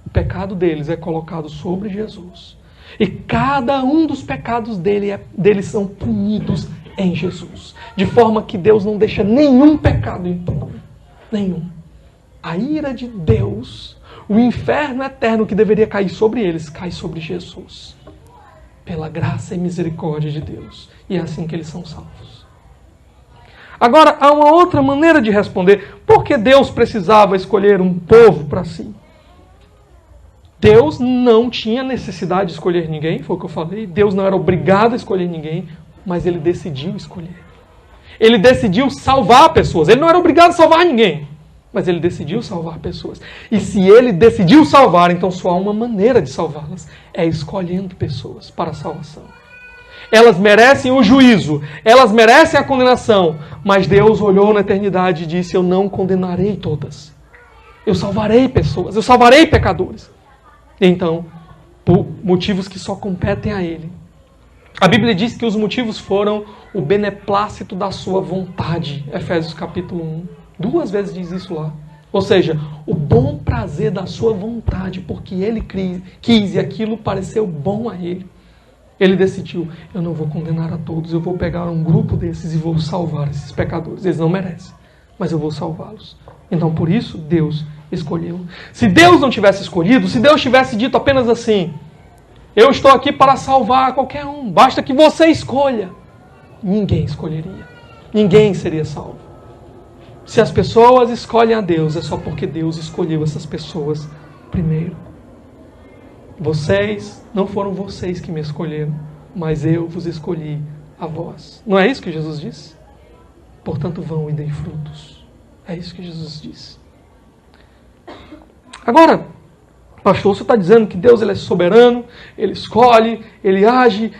O pecado deles é colocado sobre Jesus. E cada um dos pecados deles são punidos em Jesus. De forma que Deus não deixa nenhum pecado impune. Nenhum. A ira de Deus, o inferno eterno que deveria cair sobre eles, cai sobre Jesus. Pela graça e misericórdia de Deus. E é assim que eles são salvos. Agora, há uma outra maneira de responder. Por que Deus precisava escolher um povo para si? Deus não tinha necessidade de escolher ninguém, foi o que eu falei. Deus não era obrigado a escolher ninguém, mas Ele decidiu escolher. Ele decidiu salvar pessoas. Ele não era obrigado a salvar ninguém, mas Ele decidiu salvar pessoas. E se Ele decidiu salvar, então só há uma maneira de salvá-las: é escolhendo pessoas para a salvação. Elas merecem o juízo, elas merecem a condenação, mas Deus olhou na eternidade e disse: eu não condenarei todas. Eu salvarei pessoas, eu salvarei pecadores. Então, por motivos que só competem a Ele. A Bíblia diz que os motivos foram o beneplácito da sua vontade. Efésios capítulo 1. 2 vezes diz isso lá. Ou seja, o bom prazer da sua vontade, porque Ele quis e aquilo pareceu bom a Ele. Ele decidiu: eu não vou condenar a todos, eu vou pegar um grupo desses e vou salvar esses pecadores. Eles não merecem, mas eu vou salvá-los. Então, por isso, Deus escolheu. Se Deus não tivesse escolhido, se Deus tivesse dito apenas assim: eu estou aqui para salvar qualquer um, basta que você escolha, ninguém escolheria. Ninguém seria salvo. Se as pessoas escolhem a Deus, é só porque Deus escolheu essas pessoas primeiro. Não foram vocês que me escolheram, mas eu vos escolhi a vós. Não é isso que Jesus disse? Portanto, vão e deem frutos. É isso que Jesus disse. Agora, pastor, você está dizendo que Deus ele é soberano, Ele escolhe, Ele age,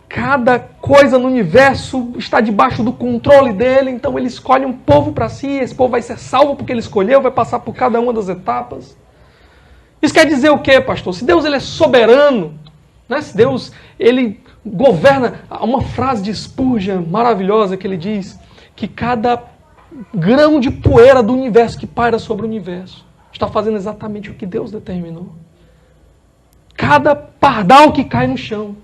cada coisa no universo está debaixo do controle dele, então Ele escolhe um povo para si, esse povo vai ser salvo porque Ele escolheu, vai passar por cada uma das etapas. Isso quer dizer o quê, pastor? Se Deus ele é soberano, né? Se Deus ele governa, há uma frase de Spurgeon maravilhosa que ele diz que cada grão de poeira do universo que paira sobre o universo está fazendo exatamente o que Deus determinou. Cada pardal que cai no chão,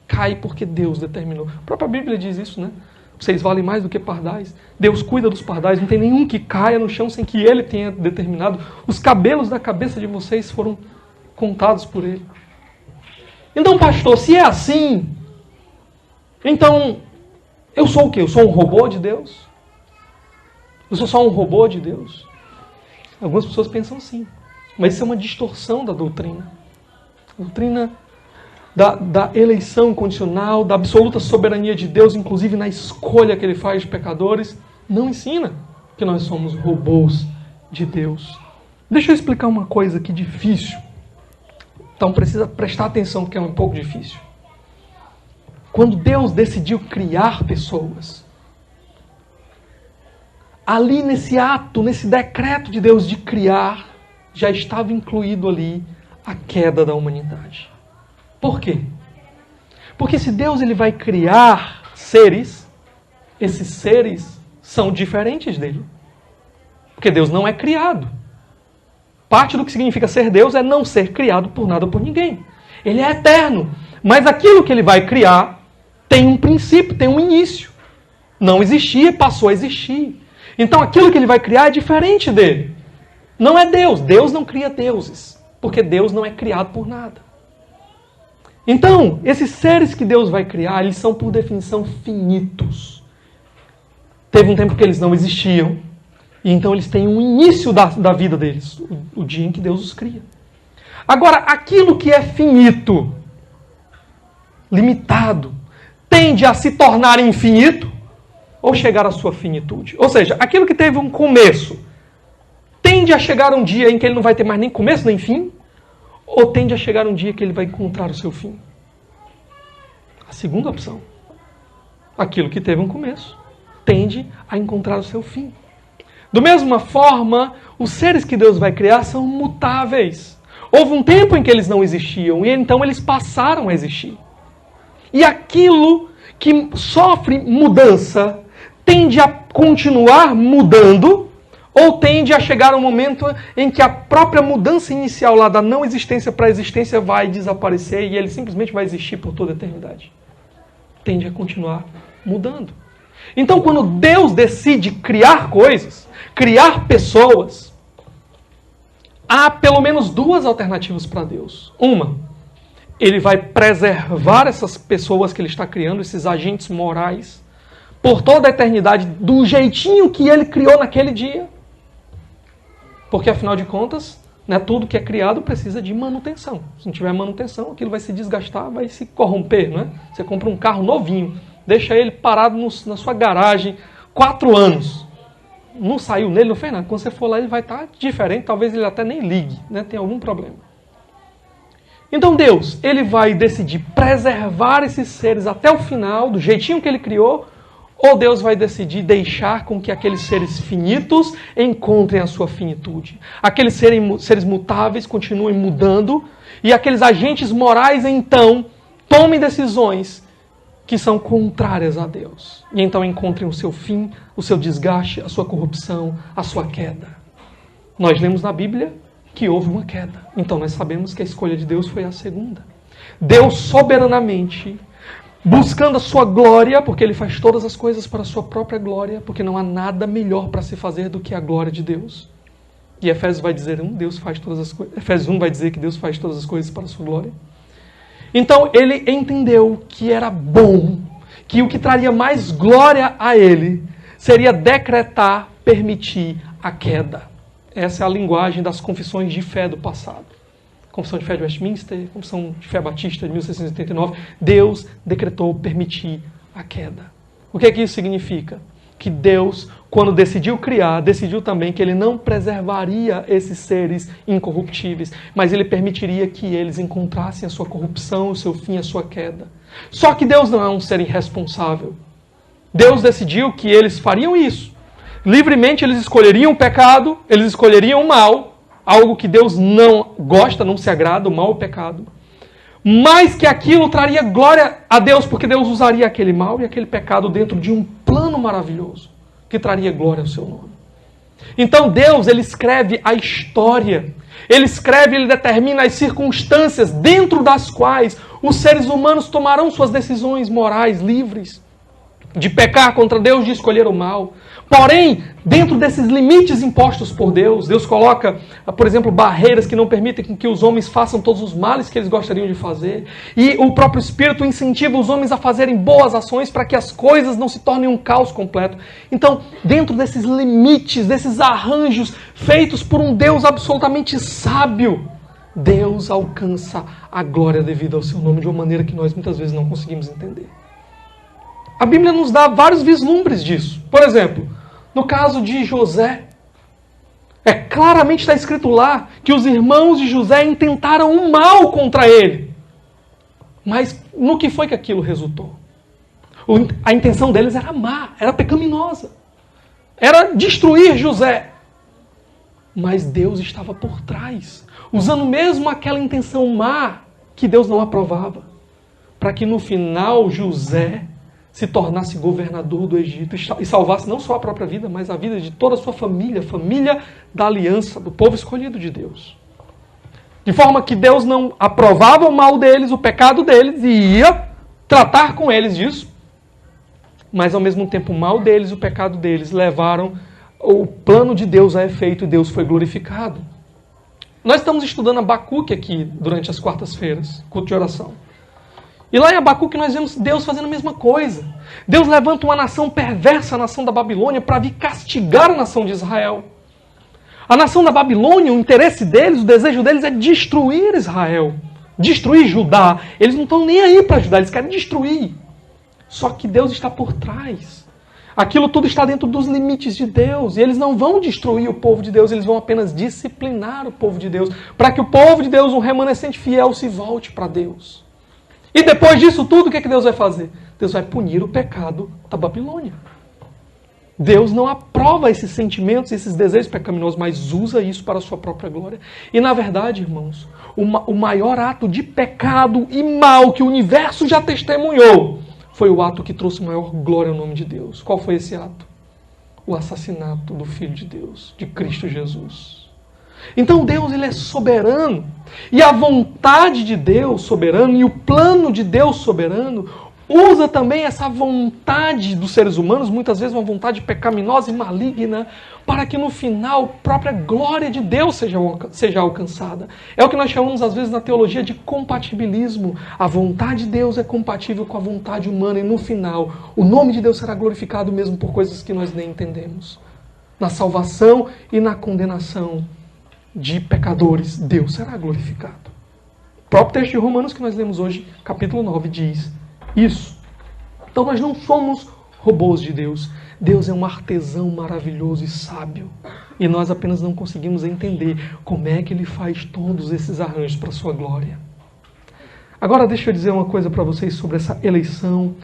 cai porque Deus determinou. A própria Bíblia diz isso, né? Vocês valem mais do que pardais. Deus cuida dos pardais, não tem nenhum que caia no chão sem que Ele tenha determinado. Os cabelos da cabeça de vocês foram contados por Ele. Então, pastor, se é assim, então, eu sou o quê? Eu sou um robô de Deus? Eu sou só um robô de Deus? Algumas pessoas pensam assim, mas isso é uma distorção da doutrina. A doutrina da eleição incondicional, da absoluta soberania de Deus, inclusive na escolha que Ele faz de pecadores, não ensina que nós somos robôs de Deus. Deixa eu explicar uma coisa aqui difícil. Então precisa prestar atenção, porque é um pouco difícil. Quando Deus decidiu criar pessoas, ali nesse ato, nesse decreto de Deus de criar, já estava incluído ali a queda da humanidade. Por quê? Porque se Deus ele vai criar seres, esses seres são diferentes dele. Porque Deus não é criado. Parte do que significa ser Deus é não ser criado por nada ou por ninguém. Ele é eterno. Mas aquilo que ele vai criar tem um princípio, tem um início. Não existia, passou a existir. Então aquilo que ele vai criar é diferente dele. Não é Deus. Deus não cria deuses. Porque Deus não é criado por nada. Então, esses seres que Deus vai criar, eles são por definição finitos. Teve um tempo que eles não existiam. E então eles têm um início da vida deles. O dia em que Deus os cria. Agora, aquilo que é finito, limitado, tende a se tornar infinito ou chegar à sua finitude. Ou seja, aquilo que teve um começo, tende a chegar um dia em que ele não vai ter mais nem começo nem fim, ou tende a chegar um dia que ele vai encontrar o seu fim? A segunda opção. Aquilo que teve um começo, tende a encontrar o seu fim. Da mesma forma, os seres que Deus vai criar são mutáveis. Houve um tempo em que eles não existiam, e então eles passaram a existir. E aquilo que sofre mudança tende a continuar mudando, ou tende a chegar um momento em que a própria mudança inicial lá da não existência para a existência vai desaparecer e ele simplesmente vai existir por toda a eternidade. Tende a continuar mudando. Então, quando Deus decide criar coisas, criar pessoas, há pelo menos duas alternativas para Deus. Uma, Ele vai preservar essas pessoas que Ele está criando, esses agentes morais, por toda a eternidade, do jeitinho que Ele criou naquele dia. Porque, afinal de contas, né, tudo que é criado precisa de manutenção. Se não tiver manutenção, aquilo vai se desgastar, vai se corromper. Não é? Você compra um carro novinho, deixa ele parado na sua garagem 4 anos. Não saiu nele, não fez nada. Quando você for lá, ele vai estar diferente, talvez ele até nem ligue, né? Tem algum problema. Então Deus, ele vai decidir preservar esses seres até o final, do jeitinho que ele criou, ou Deus vai decidir deixar com que aqueles seres finitos encontrem a sua finitude. Aqueles seres mutáveis continuem mudando e aqueles agentes morais, então, tomem decisões que são contrárias a Deus. E então encontrem o seu fim, o seu desgaste, a sua corrupção, a sua queda. Nós lemos na Bíblia que houve uma queda. Então nós sabemos que a escolha de Deus foi a segunda. Deus soberanamente, buscando a sua glória, porque Ele faz todas as coisas para a sua própria glória, porque não há nada melhor para se fazer do que a glória de Deus. E Efésios vai dizer, Deus faz todas as coisas. Efésios 1 vai dizer que Deus faz todas as coisas para a sua glória. Então ele entendeu que era bom, que o que traria mais glória a ele seria decretar, permitir a queda. Essa é a linguagem das confissões de fé do passado. Confissão de fé de Westminster, Confissão de fé batista de 1689. Deus decretou permitir a queda. O que é que isso significa? Que Deus, quando decidiu criar, decidiu também que Ele não preservaria esses seres incorruptíveis, mas Ele permitiria que eles encontrassem a sua corrupção, o seu fim, a sua queda. Só que Deus não é um ser irresponsável. Deus decidiu que eles fariam isso. Livremente eles escolheriam o pecado, eles escolheriam o mal, algo que Deus não gosta, não se agrada, o mal e o pecado. Mas que aquilo traria glória a Deus, porque Deus usaria aquele mal e aquele pecado dentro de um plano maravilhoso, que traria glória ao seu nome. Então Deus, Ele escreve a história, Ele escreve, Ele determina as circunstâncias dentro das quais os seres humanos tomarão suas decisões morais livres, de pecar contra Deus, de escolher o mal. Porém, dentro desses limites impostos por Deus, Deus coloca, por exemplo, barreiras que não permitem que os homens façam todos os males que eles gostariam de fazer. E o próprio Espírito incentiva os homens a fazerem boas ações para que as coisas não se tornem um caos completo. Então, dentro desses limites, desses arranjos feitos por um Deus absolutamente sábio, Deus alcança a glória devida ao seu nome de uma maneira que nós muitas vezes não conseguimos entender. A Bíblia nos dá vários vislumbres disso. Por exemplo, no caso de José, claramente está escrito lá que os irmãos de José intentaram um mal contra ele. Mas no que foi que aquilo resultou? A intenção deles era má, era pecaminosa. Era destruir José. Mas Deus estava por trás, usando mesmo aquela intenção má que Deus não aprovava, para que no final José se tornasse governador do Egito e salvasse não só a própria vida, mas a vida de toda a sua família, família da aliança, do povo escolhido de Deus. De forma que Deus não aprovava o mal deles, o pecado deles, e ia tratar com eles disso, mas ao mesmo tempo o mal deles, o pecado deles levaram o plano de Deus a efeito e Deus foi glorificado. Nós estamos estudando Abacuque aqui durante as quartas-feiras, culto de oração. E lá em Abacuque nós vemos Deus fazendo a mesma coisa. Deus levanta uma nação perversa, a nação da Babilônia, para vir castigar a nação de Israel. A nação da Babilônia, o interesse deles, o desejo deles é destruir Israel, destruir Judá. Eles não estão nem aí para Judá, eles querem destruir. Só que Deus está por trás. Aquilo tudo está dentro dos limites de Deus. E eles não vão destruir o povo de Deus, eles vão apenas disciplinar o povo de Deus, para que o povo de Deus, um remanescente fiel, se volte para Deus. E depois disso tudo, o que Deus vai fazer? Deus vai punir o pecado da Babilônia. Deus não aprova esses sentimentos, esses desejos pecaminosos, mas usa isso para a sua própria glória. E na verdade, irmãos, o maior ato de pecado e mal que o universo já testemunhou foi o ato que trouxe maior glória ao nome de Deus. Qual foi esse ato? O assassinato do Filho de Deus, de Cristo Jesus. Então Deus, ele é soberano. E a vontade de Deus soberano e o plano de Deus soberano usa também essa vontade dos seres humanos, muitas vezes uma vontade pecaminosa e maligna, para que no final a própria glória de Deus seja alcançada. É o que nós chamamos às vezes na teologia de compatibilismo. A vontade de Deus é compatível com a vontade humana e no final o nome de Deus será glorificado mesmo por coisas que nós nem entendemos. Na salvação e na condenação de pecadores, Deus será glorificado. O próprio texto de Romanos que nós lemos hoje, capítulo 9, diz isso. Então nós não somos robôs de Deus. Deus é um artesão maravilhoso e sábio. E nós apenas não conseguimos entender como é que Ele faz todos esses arranjos para a sua glória. Agora deixa eu dizer uma coisa para vocês sobre essa eleição.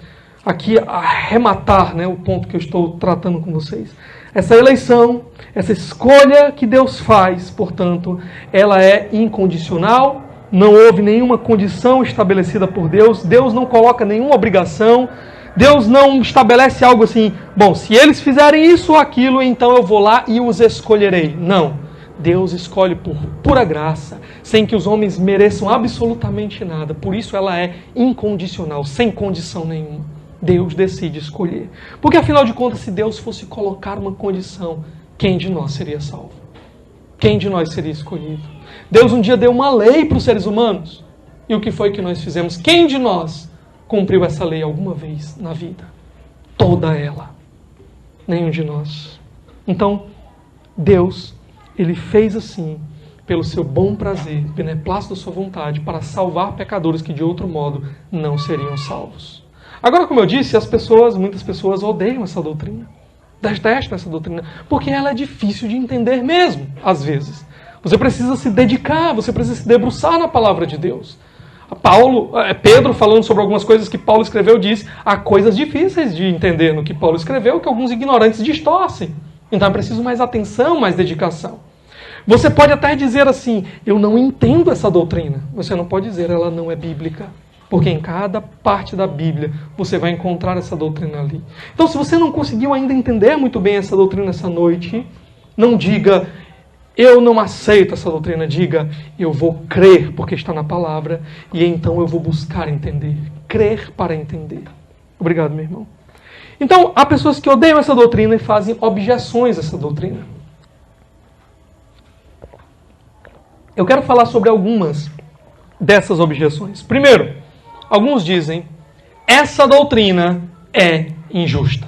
Aqui arrematar, né, o ponto que eu estou tratando com vocês. Essa eleição, essa escolha que Deus faz, portanto, ela é incondicional, não houve nenhuma condição estabelecida por Deus, Deus não coloca nenhuma obrigação, Deus não estabelece algo assim, bom, se eles fizerem isso ou aquilo, então eu vou lá e os escolherei. Não, Deus escolhe por pura graça, sem que os homens mereçam absolutamente nada, por isso ela é incondicional, sem condição nenhuma. Deus decide escolher. Porque, afinal de contas, se Deus fosse colocar uma condição, quem de nós seria salvo? Quem de nós seria escolhido? Deus um dia deu uma lei para os seres humanos. E o que foi que nós fizemos? Quem de nós cumpriu essa lei alguma vez na vida? Toda ela. Nenhum de nós. Então, Deus, Ele fez assim, pelo seu bom prazer, beneplácito da sua vontade, para salvar pecadores que de outro modo não seriam salvos. Agora, como eu disse, muitas pessoas odeiam essa doutrina, detestam essa doutrina, porque ela é difícil de entender mesmo, às vezes. Você precisa se dedicar, você precisa se debruçar na palavra de Deus. Pedro, falando sobre algumas coisas que Paulo escreveu, diz: há coisas difíceis de entender no que Paulo escreveu, que alguns ignorantes distorcem. Então é preciso mais atenção, mais dedicação. Você pode até dizer assim: eu não entendo essa doutrina. Você não pode dizer, ela não é bíblica. Porque em cada parte da Bíblia você vai encontrar essa doutrina ali. Então, se você não conseguiu ainda entender muito bem essa doutrina essa noite, não diga, eu não aceito essa doutrina. Diga, eu vou crer porque está na palavra e então eu vou buscar entender. Crer para entender. Obrigado, meu irmão. Então, há pessoas que odeiam essa doutrina e fazem objeções a essa doutrina. Eu quero falar sobre algumas dessas objeções. Primeiro, alguns dizem, essa doutrina é injusta.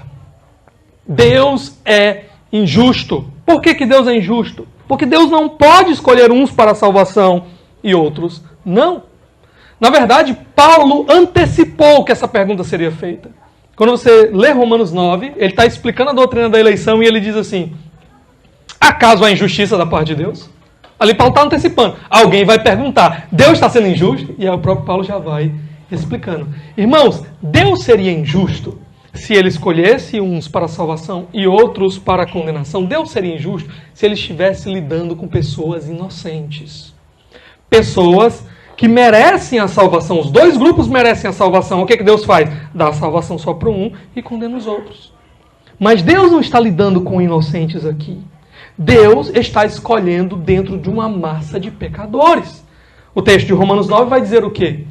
Deus é injusto. Por que Deus é injusto? Porque Deus não pode escolher uns para a salvação e outros não. Na verdade, Paulo antecipou que essa pergunta seria feita. Quando você lê Romanos 9, ele está explicando a doutrina da eleição e ele diz assim, acaso há injustiça da parte de Deus? Ali Paulo está antecipando. Alguém vai perguntar, Deus está sendo injusto? E aí o próprio Paulo já vai explicando. Irmãos, Deus seria injusto se ele escolhesse uns para a salvação e outros para a condenação. Deus seria injusto se ele estivesse lidando com pessoas inocentes. Pessoas que merecem a salvação. Os dois grupos merecem a salvação. O que Deus faz? Dá a salvação só para um e condena os outros. Mas Deus não está lidando com inocentes aqui. Deus está escolhendo dentro de uma massa de pecadores. O texto de Romanos 9 vai dizer o quê?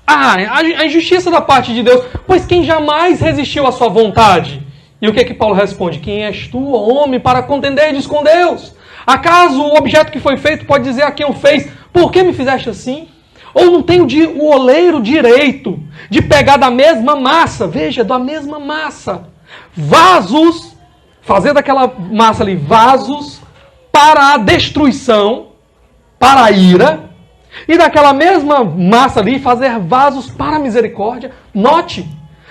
A injustiça da parte de Deus, pois quem jamais resistiu à sua vontade? E o que Paulo responde? Quem és tu, homem, para contenderes com Deus? Acaso o objeto que foi feito pode dizer a quem o fez, por que me fizeste assim? Ou não tem o oleiro direito de pegar da mesma massa, veja, da mesma massa, vasos, fazer daquela massa ali vasos para a destruição, para a ira, e daquela mesma massa ali fazer vasos para a misericórdia. Note,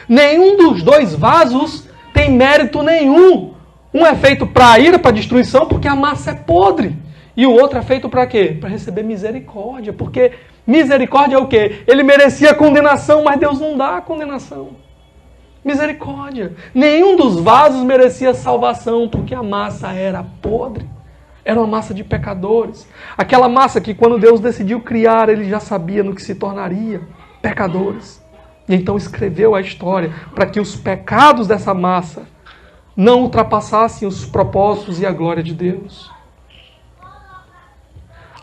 nenhum dos dois vasos tem mérito nenhum. Um é feito para a ira, para a destruição, porque a massa é podre. E o outro é feito para quê? Para receber misericórdia. Porque misericórdia é o quê? Ele merecia condenação, mas Deus não dá a condenação. Misericórdia. Nenhum dos vasos merecia salvação, porque a massa era podre. Era uma massa de pecadores. Aquela massa que quando Deus decidiu criar, ele já sabia no que se tornaria. Pecadores. E então escreveu a história para que os pecados dessa massa não ultrapassassem os propósitos e a glória de Deus.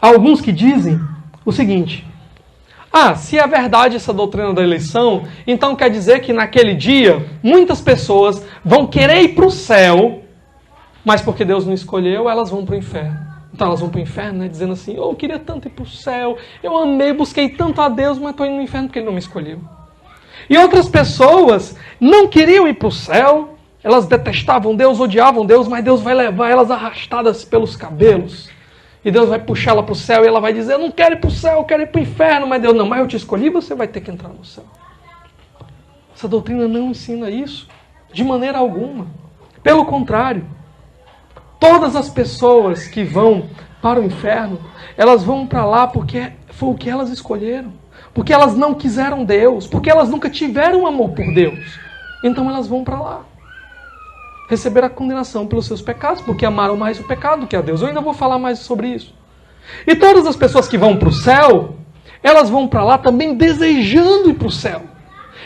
Há alguns que dizem o seguinte: se é verdade essa doutrina da eleição, então quer dizer que naquele dia muitas pessoas vão querer ir para o céu, mas porque Deus não escolheu, elas vão para o inferno. Então elas vão para o inferno, né, dizendo assim, eu queria tanto ir para o céu, eu amei, busquei tanto a Deus, mas estou indo no inferno porque Ele não me escolheu. E outras pessoas não queriam ir para o céu, elas detestavam Deus, odiavam Deus, mas Deus vai levar elas arrastadas pelos cabelos. E Deus vai puxar ela para o céu e ela vai dizer, eu não quero ir para o céu, eu quero ir para o inferno. Mas Deus, não, mas eu te escolhi, você vai ter que entrar no céu. Essa doutrina não ensina isso, de maneira alguma. Pelo contrário, todas as pessoas que vão para o inferno, elas vão para lá porque foi o que elas escolheram. porque elas não quiseram Deus, porque elas nunca tiveram amor por Deus. Então elas vão para lá receber a condenação pelos seus pecados, porque amaram mais o pecado do que a Deus. Eu ainda vou falar mais sobre isso. E todas as pessoas que vão para o céu, elas vão para lá também desejando ir para o céu.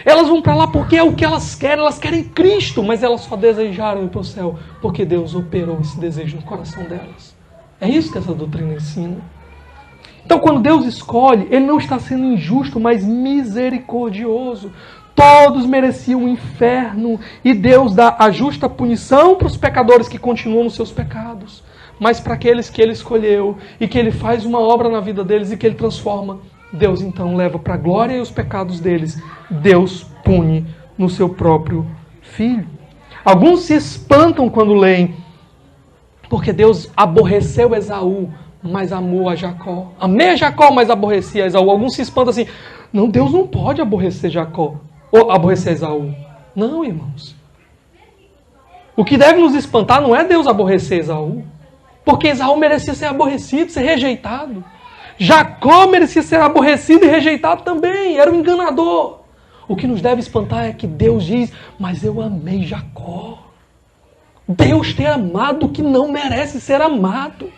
Elas vão para lá porque é o que elas querem Cristo, mas elas só desejaram ir para o céu porque Deus operou esse desejo no coração delas. É isso que essa doutrina ensina. Então, quando Deus escolhe, Ele não está sendo injusto, mas misericordioso. Todos mereciam o inferno e Deus dá a justa punição para os pecadores que continuam nos seus pecados. Mas para aqueles que Ele escolheu e que Ele faz uma obra na vida deles e que Ele transforma, Deus então leva para a glória e os pecados deles. Deus pune no seu próprio Filho. Alguns se espantam quando leem, porque Deus aborreceu Esaú, mas amou a Jacó. Amei a Jacó, mas aborreci a Esaú. Alguns se espantam assim, não, Deus não pode aborrecer Jacó, ou aborrecer Esaú. Não, irmãos. O que deve nos espantar não é Deus aborrecer Esaú, porque Esaú merecia ser aborrecido, ser rejeitado. Jacó merecia ser aborrecido e rejeitado também, era um enganador. O que nos deve espantar é que Deus diz, mas eu amei Jacó. Deus ter amado o que não merece ser amado.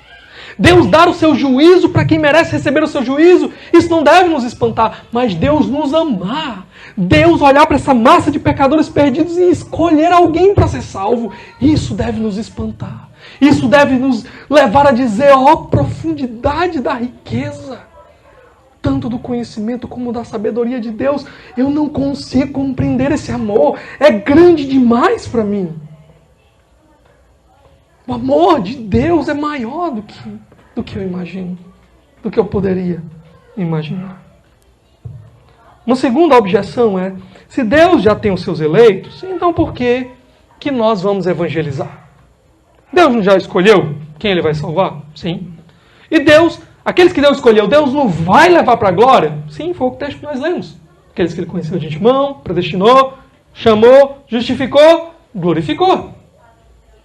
Deus dar o seu juízo para quem merece receber o seu juízo, isso não deve nos espantar, mas Deus nos amar. Deus olhar para essa massa de pecadores perdidos e escolher alguém para ser salvo, isso deve nos espantar. Isso deve nos levar a dizer, ó, profundidade da riqueza, tanto do conhecimento como da sabedoria de Deus. Eu não consigo compreender esse amor, é grande demais para mim. O amor de Deus é maior do que eu imagino, do que eu poderia imaginar. Uma segunda objeção é, se Deus já tem os seus eleitos, então por que nós vamos evangelizar? Deus já escolheu quem Ele vai salvar? Sim. E Deus, aqueles que Deus escolheu, Deus não vai levar para a glória? Sim, foi o texto que nós lemos. Aqueles que Ele conheceu de antemão, predestinou, chamou, justificou, glorificou.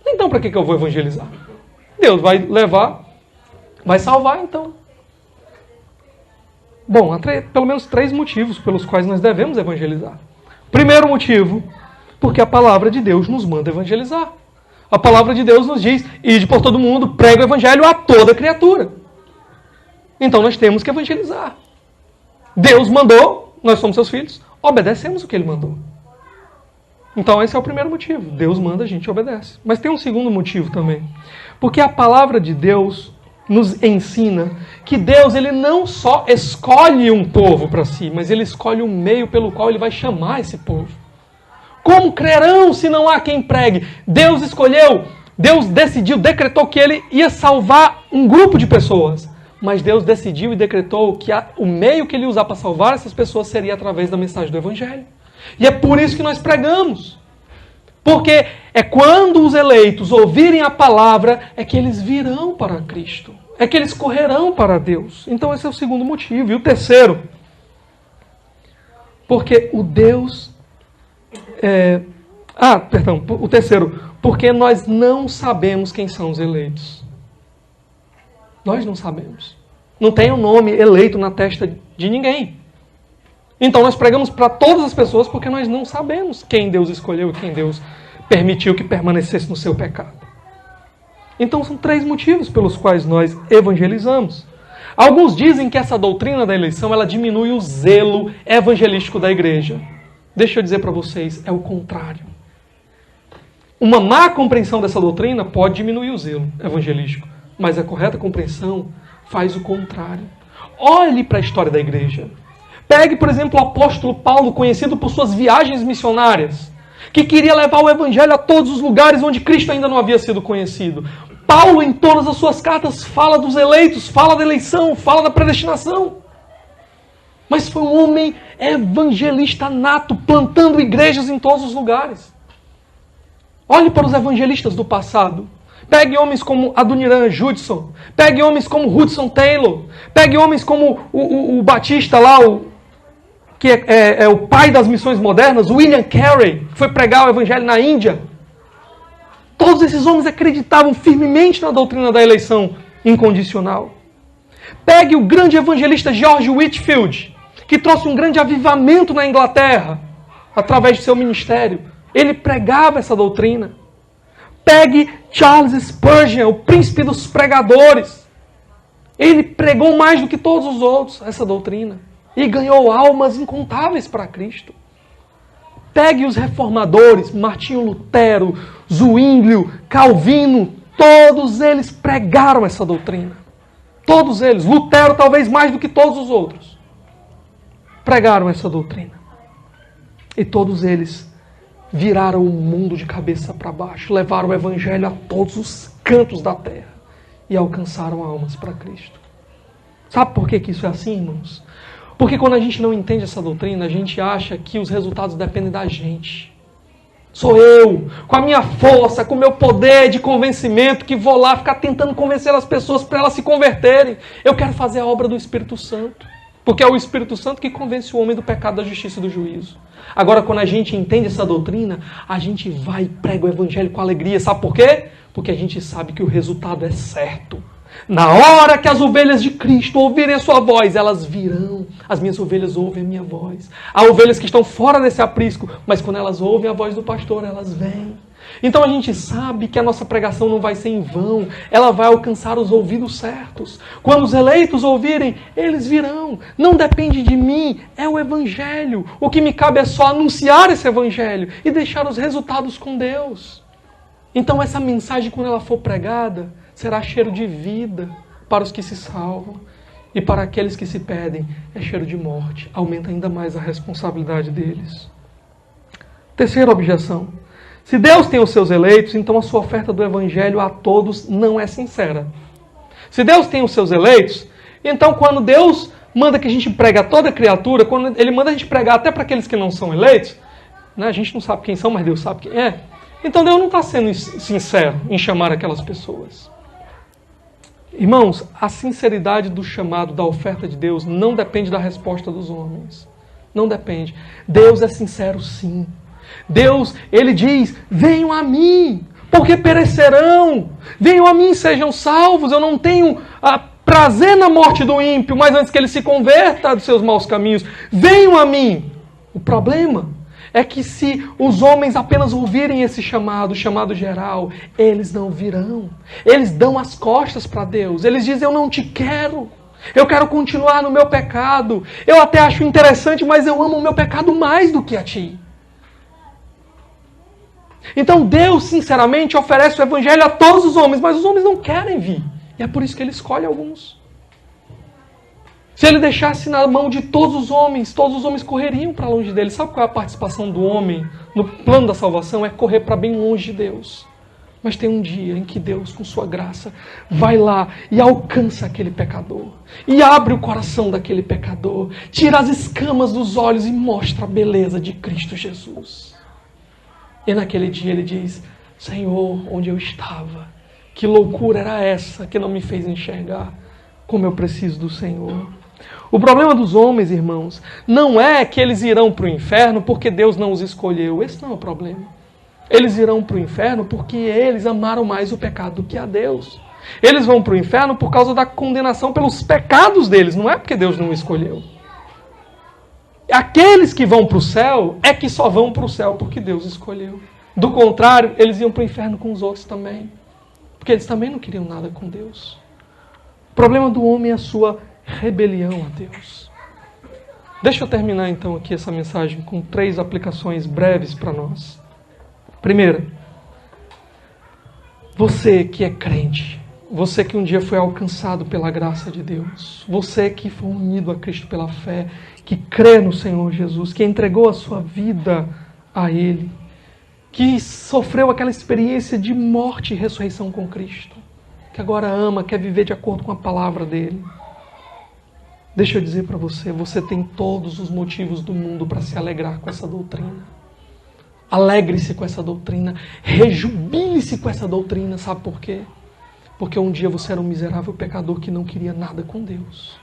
Então para que eu vou evangelizar? Deus vai levar, vai salvar então. Bom, há pelo menos 3 motivos pelos quais nós devemos evangelizar. Primeiro motivo, porque a palavra de Deus nos manda evangelizar. A palavra de Deus nos diz, ide por todo mundo, prega o evangelho a toda criatura. Então nós temos que evangelizar. Deus mandou, nós somos seus filhos, obedecemos o que Ele mandou. Então esse é o primeiro motivo. Deus manda, a gente obedece. Mas tem um segundo motivo também. Porque a palavra de Deus nos ensina que Deus, Ele não só escolhe um povo para si, mas Ele escolhe um meio pelo qual Ele vai chamar esse povo. Como crerão se não há quem pregue? Deus escolheu, Deus decidiu, decretou que Ele ia salvar um grupo de pessoas. Mas Deus decidiu e decretou que o meio que Ele ia usar para salvar essas pessoas seria através da mensagem do Evangelho. E é por isso que nós pregamos. Porque é quando os eleitos ouvirem a palavra, é que eles virão para Cristo. É que eles correrão para Deus. Então esse é o segundo motivo. E o terceiro, porque o Deus... O terceiro, porque nós não sabemos quem são os eleitos. Nós não sabemos. Não tem um nome eleito na testa de ninguém. Então nós pregamos para todas as pessoas porque nós não sabemos quem Deus escolheu e quem Deus permitiu que permanecesse no seu pecado. Então são 3 motivos pelos quais nós evangelizamos. Alguns dizem que essa doutrina da eleição ela diminui o zelo evangelístico da igreja. Deixa eu dizer para vocês, é o contrário. Uma má compreensão dessa doutrina pode diminuir o zelo evangelístico, mas a correta compreensão faz o contrário. Olhe para a história da igreja. Pegue, por exemplo, o apóstolo Paulo, conhecido por suas viagens missionárias, que queria levar o evangelho a todos os lugares onde Cristo ainda não havia sido conhecido. Paulo, em todas as suas cartas, fala dos eleitos, fala da eleição, fala da predestinação. Mas foi um homem evangelista nato, plantando igrejas em todos os lugares. Olhe para os evangelistas do passado. Pegue homens como Adoniran Judson. Pegue homens como Hudson Taylor. Pegue homens como o Batista lá, que é o pai das missões modernas, William Carey, que foi pregar o evangelho na Índia. Todos esses homens acreditavam firmemente na doutrina da eleição incondicional. Pegue o grande evangelista George Whitefield, que que trouxe um grande avivamento na Inglaterra, através de seu ministério. Ele pregava essa doutrina. Pegue Charles Spurgeon, o príncipe dos pregadores. Ele pregou mais do que todos os outros essa doutrina. E ganhou almas incontáveis para Cristo. Pegue os reformadores, Martinho Lutero, Zwinglio, Calvino, todos eles pregaram essa doutrina. Todos eles. Lutero talvez mais do que todos os outros. Pregaram essa doutrina. E todos eles viraram o mundo de cabeça para baixo, levaram o evangelho a todos os cantos da terra e alcançaram almas para Cristo. Sabe por que isso é assim, irmãos? Porque quando a gente não entende essa doutrina, a gente acha que os resultados dependem da gente. Sou eu, com a minha força, com o meu poder de convencimento, que vou lá ficar tentando convencer as pessoas para elas se converterem. Eu quero fazer a obra do Espírito Santo. Porque é o Espírito Santo que convence o homem do pecado, da justiça e do juízo. Agora, quando a gente entende essa doutrina, a gente vai e prega o evangelho com alegria. Sabe por quê? Porque a gente sabe que o resultado é certo. Na hora que as ovelhas de Cristo ouvirem a sua voz, elas virão. As minhas ovelhas ouvem a minha voz. Há ovelhas que estão fora desse aprisco, mas quando elas ouvem a voz do pastor, elas vêm. Então a gente sabe que a nossa pregação não vai ser em vão. Ela vai alcançar os ouvidos certos. Quando os eleitos ouvirem, eles virão. Não depende de mim, é o evangelho. O que me cabe é só anunciar esse evangelho e deixar os resultados com Deus. Então essa mensagem, quando ela for pregada, será cheiro de vida para os que se salvam. E para aqueles que se perdem, é cheiro de morte. Aumenta ainda mais a responsabilidade deles. Terceira objeção. Se Deus tem os seus eleitos, então a sua oferta do evangelho a todos não é sincera. Se Deus tem os seus eleitos, então quando Deus manda que a gente pregue a toda criatura, quando Ele manda a gente pregar até para aqueles que não são eleitos, né, a gente não sabe quem são, mas Deus sabe quem é. Então Deus não está sendo sincero em chamar aquelas pessoas. Irmãos, a sinceridade do chamado, da oferta de Deus, não depende da resposta dos homens. Não depende. Deus é sincero, sim. Deus, Ele diz, venham a mim, porque perecerão. Venham a mim, sejam salvos. Eu não tenho prazer na morte do ímpio, mas antes que ele se converta dos seus maus caminhos. Venham a mim. O problema é que se os homens apenas ouvirem esse chamado, o chamado geral, eles não virão. Eles dão as costas para Deus. Eles dizem, eu não te quero. Eu quero continuar no meu pecado. Eu até acho interessante, mas eu amo o meu pecado mais do que a ti. Então Deus, sinceramente, oferece o evangelho a todos os homens, mas os homens não querem vir. E é por isso que Ele escolhe alguns. Se Ele deixasse na mão de todos os homens correriam para longe dele. Sabe qual é a participação do homem no plano da salvação? É correr para bem longe de Deus. Mas tem um dia em que Deus, com sua graça, vai lá e alcança aquele pecador. E abre o coração daquele pecador. Tira as escamas dos olhos e mostra a beleza de Cristo Jesus. E naquele dia ele diz, Senhor, onde eu estava? Que loucura era essa que não me fez enxergar como eu preciso do Senhor? O problema dos homens, irmãos, não é que eles irão para o inferno porque Deus não os escolheu. Esse não é o problema. Eles irão para o inferno porque eles amaram mais o pecado do que a Deus. Eles vão para o inferno por causa da condenação pelos pecados deles, não é porque Deus não o escolheu. Aqueles que vão para o céu é que só vão para o céu porque Deus escolheu. Do contrário, eles iam para o inferno com os outros também. Porque eles também não queriam nada com Deus. O problema do homem é a sua rebelião a Deus. Deixa eu terminar então aqui essa mensagem com 3 aplicações breves para nós. Primeira, você que é crente, você que um dia foi alcançado pela graça de Deus, você que foi unido a Cristo pela fé, que crê no Senhor Jesus, que entregou a sua vida a Ele, que sofreu aquela experiência de morte e ressurreição com Cristo, que agora ama, quer viver de acordo com a palavra dEle. Deixa eu dizer para você, você tem todos os motivos do mundo para se alegrar com essa doutrina. Alegre-se com essa doutrina, rejubile-se com essa doutrina, sabe por quê? Porque um dia você era um miserável pecador que não queria nada com Deus.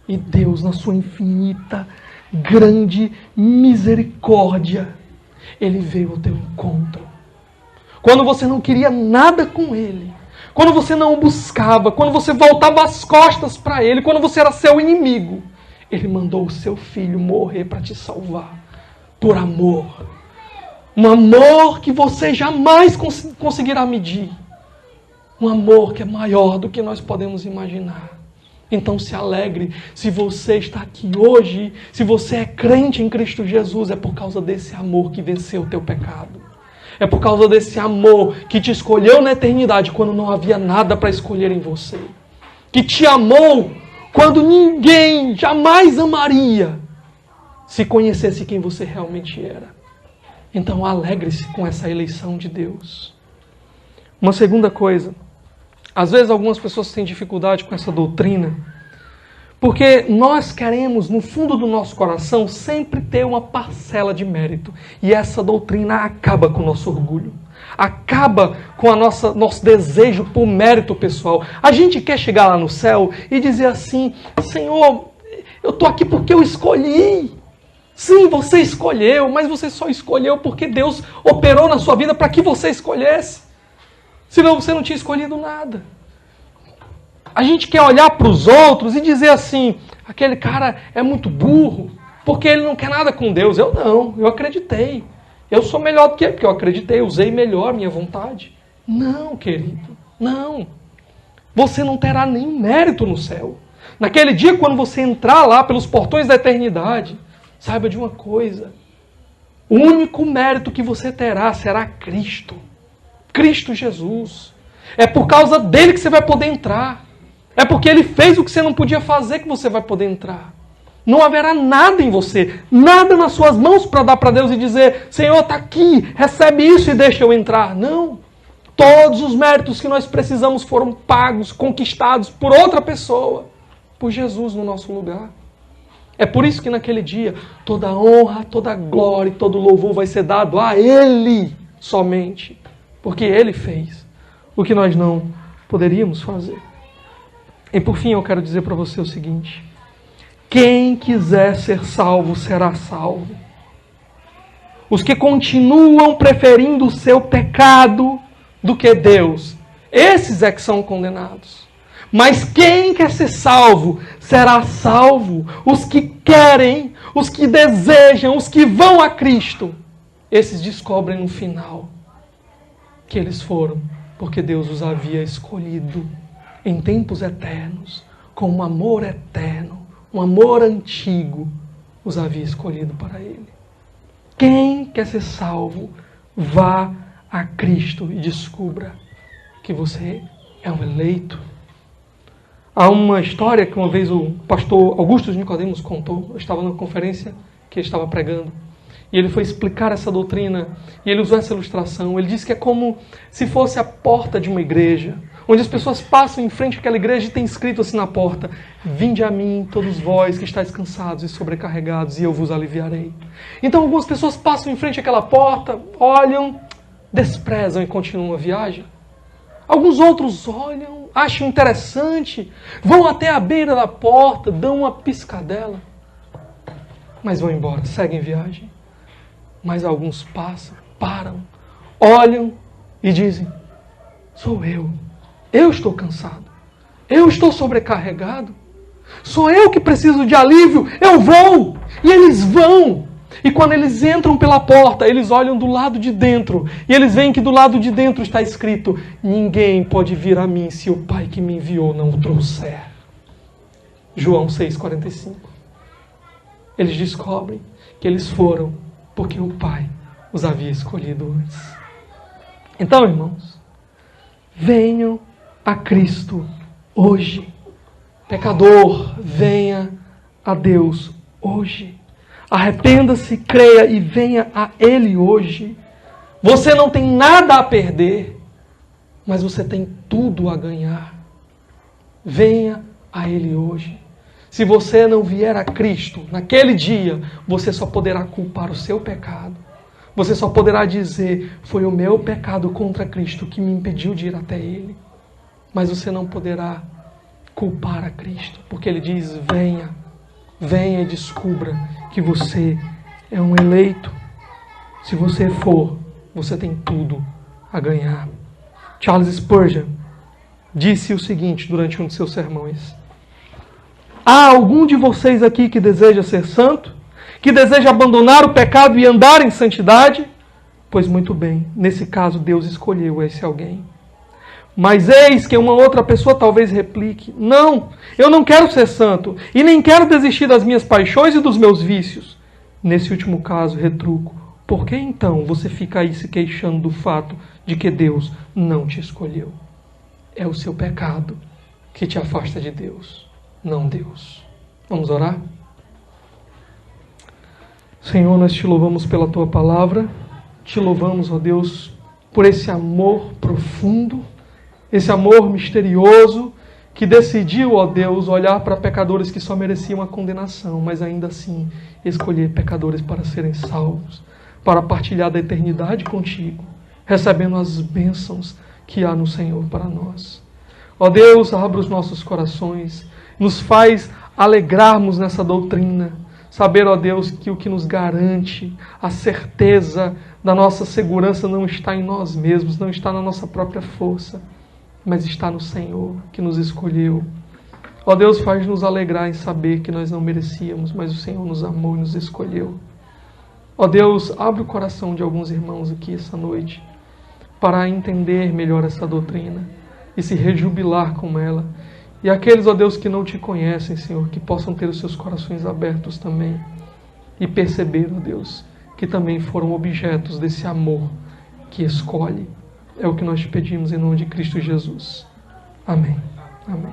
E Deus, na sua infinita, grande misericórdia, Ele veio ao teu encontro. Quando você não queria nada com Ele, quando você não o buscava, quando você voltava as costas para Ele, quando você era seu inimigo, Ele mandou o seu filho morrer para te salvar. Por amor. Um amor que você jamais conseguirá medir. Um amor que é maior do que nós podemos imaginar. Então se alegre. Se você está aqui hoje, se você é crente em Cristo Jesus, é por causa desse amor que venceu o teu pecado. É por causa desse amor que te escolheu na eternidade quando não havia nada para escolher em você. Que te amou quando ninguém jamais amaria se conhecesse quem você realmente era. Então alegre-se com essa eleição de Deus. Uma segunda coisa. Às vezes algumas pessoas têm dificuldade com essa doutrina, porque nós queremos, no fundo do nosso coração, sempre ter uma parcela de mérito. E essa doutrina acaba com o nosso orgulho. Acaba com a nosso desejo por mérito pessoal. A gente quer chegar lá no céu e dizer assim, Senhor, eu estou aqui porque eu escolhi. Sim, você escolheu, mas você só escolheu porque Deus operou na sua vida para que você escolhesse. Senão você não tinha escolhido nada. A gente quer olhar para os outros e dizer assim, aquele cara é muito burro, porque ele não quer nada com Deus. Eu não, eu acreditei. Eu sou melhor do que ele, porque eu acreditei, usei melhor minha vontade. Não, querido, não. Você não terá nenhum mérito no céu. Naquele dia, quando você entrar lá pelos portões da eternidade, saiba de uma coisa. O único mérito que você terá será Cristo. Cristo Jesus. É por causa dele que você vai poder entrar. É porque ele fez o que você não podia fazer que você vai poder entrar. Não haverá nada em você, nada nas suas mãos para dar para Deus e dizer, Senhor, está aqui, recebe isso e deixa eu entrar. Não. Todos os méritos que nós precisamos foram pagos, conquistados por outra pessoa, por Jesus no nosso lugar. É por isso que naquele dia, toda a honra, toda a glória e todo o louvor vai ser dado a Ele somente. Porque Ele fez o que nós não poderíamos fazer. E por fim eu quero dizer para você o seguinte. Quem quiser ser salvo, será salvo. Os que continuam preferindo o seu pecado do que Deus, esses é que são condenados. Mas quem quer ser salvo, será salvo. Os que querem, os que desejam, os que vão a Cristo, esses descobrem no final que eles foram, porque Deus os havia escolhido em tempos eternos, com um amor eterno, um amor antigo, os havia escolhido para Ele. Quem quer ser salvo, vá a Cristo e descubra que você é um eleito. Há uma história que uma vez o pastor Augusto de Nicodemos contou. Eu estava numa conferência que ele estava pregando. E ele foi explicar essa doutrina, e ele usou essa ilustração. Ele disse que é como se fosse a porta de uma igreja, onde as pessoas passam em frente àquela igreja e tem escrito assim na porta, vinde a mim, todos vós que estáis cansados e sobrecarregados, e eu vos aliviarei. Então algumas pessoas passam em frente àquela porta, olham, desprezam e continuam a viagem. Alguns outros olham, acham interessante, vão até a beira da porta, dão uma piscadela, mas vão embora, seguem viagem. Mas alguns passam, param, olham e dizem, sou eu estou cansado, eu estou sobrecarregado, sou eu que preciso de alívio, eu vou, e eles vão. E quando eles entram pela porta, eles olham do lado de dentro, e eles veem que do lado de dentro está escrito, ninguém pode vir a mim se o Pai que me enviou não o trouxer. João 6,45. Eles descobrem que eles foram porque o Pai os havia escolhido antes. Então, irmãos, venham a Cristo hoje. Pecador, venha a Deus hoje. Arrependa-se, creia e venha a Ele hoje. Você não tem nada a perder, mas você tem tudo a ganhar. Venha a Ele hoje. Se você não vier a Cristo naquele dia, você só poderá culpar o seu pecado. Você só poderá dizer, foi o meu pecado contra Cristo que me impediu de ir até Ele. Mas você não poderá culpar a Cristo, porque Ele diz, venha, venha e descubra que você é um eleito. Se você for, você tem tudo a ganhar. Charles Spurgeon disse o seguinte durante um de seus sermões. Há algum de vocês aqui que deseja ser santo? Que deseja abandonar o pecado e andar em santidade? Pois muito bem, nesse caso Deus escolheu esse alguém. Mas eis que uma outra pessoa talvez replique: não, eu não quero ser santo e nem quero desistir das minhas paixões e dos meus vícios. Nesse último caso, retruco: por que então você fica aí se queixando do fato de que Deus não te escolheu? É o seu pecado que te afasta de Deus, não Deus. Vamos orar? Senhor, nós te louvamos pela tua palavra, te louvamos, ó Deus, por esse amor profundo, esse amor misterioso que decidiu, ó Deus, olhar para pecadores que só mereciam a condenação, mas ainda assim escolher pecadores para serem salvos, para partilhar da eternidade contigo, recebendo as bênçãos que há no Senhor para nós. Ó Deus, abra os nossos corações, nos faz alegrarmos nessa doutrina, saber, ó Deus, que o que nos garante a certeza da nossa segurança não está em nós mesmos, não está na nossa própria força, mas está no Senhor, que nos escolheu. Ó Deus, faz-nos alegrar em saber que nós não merecíamos, mas o Senhor nos amou e nos escolheu. Ó Deus, abre o coração de alguns irmãos aqui essa noite, para entender melhor essa doutrina e se rejubilar com ela. E aqueles, ó Deus, que não te conhecem, Senhor, que possam ter os seus corações abertos também e perceber, ó Deus, que também foram objetos desse amor que escolhe. É o que nós te pedimos em nome de Cristo Jesus. Amém. Amém.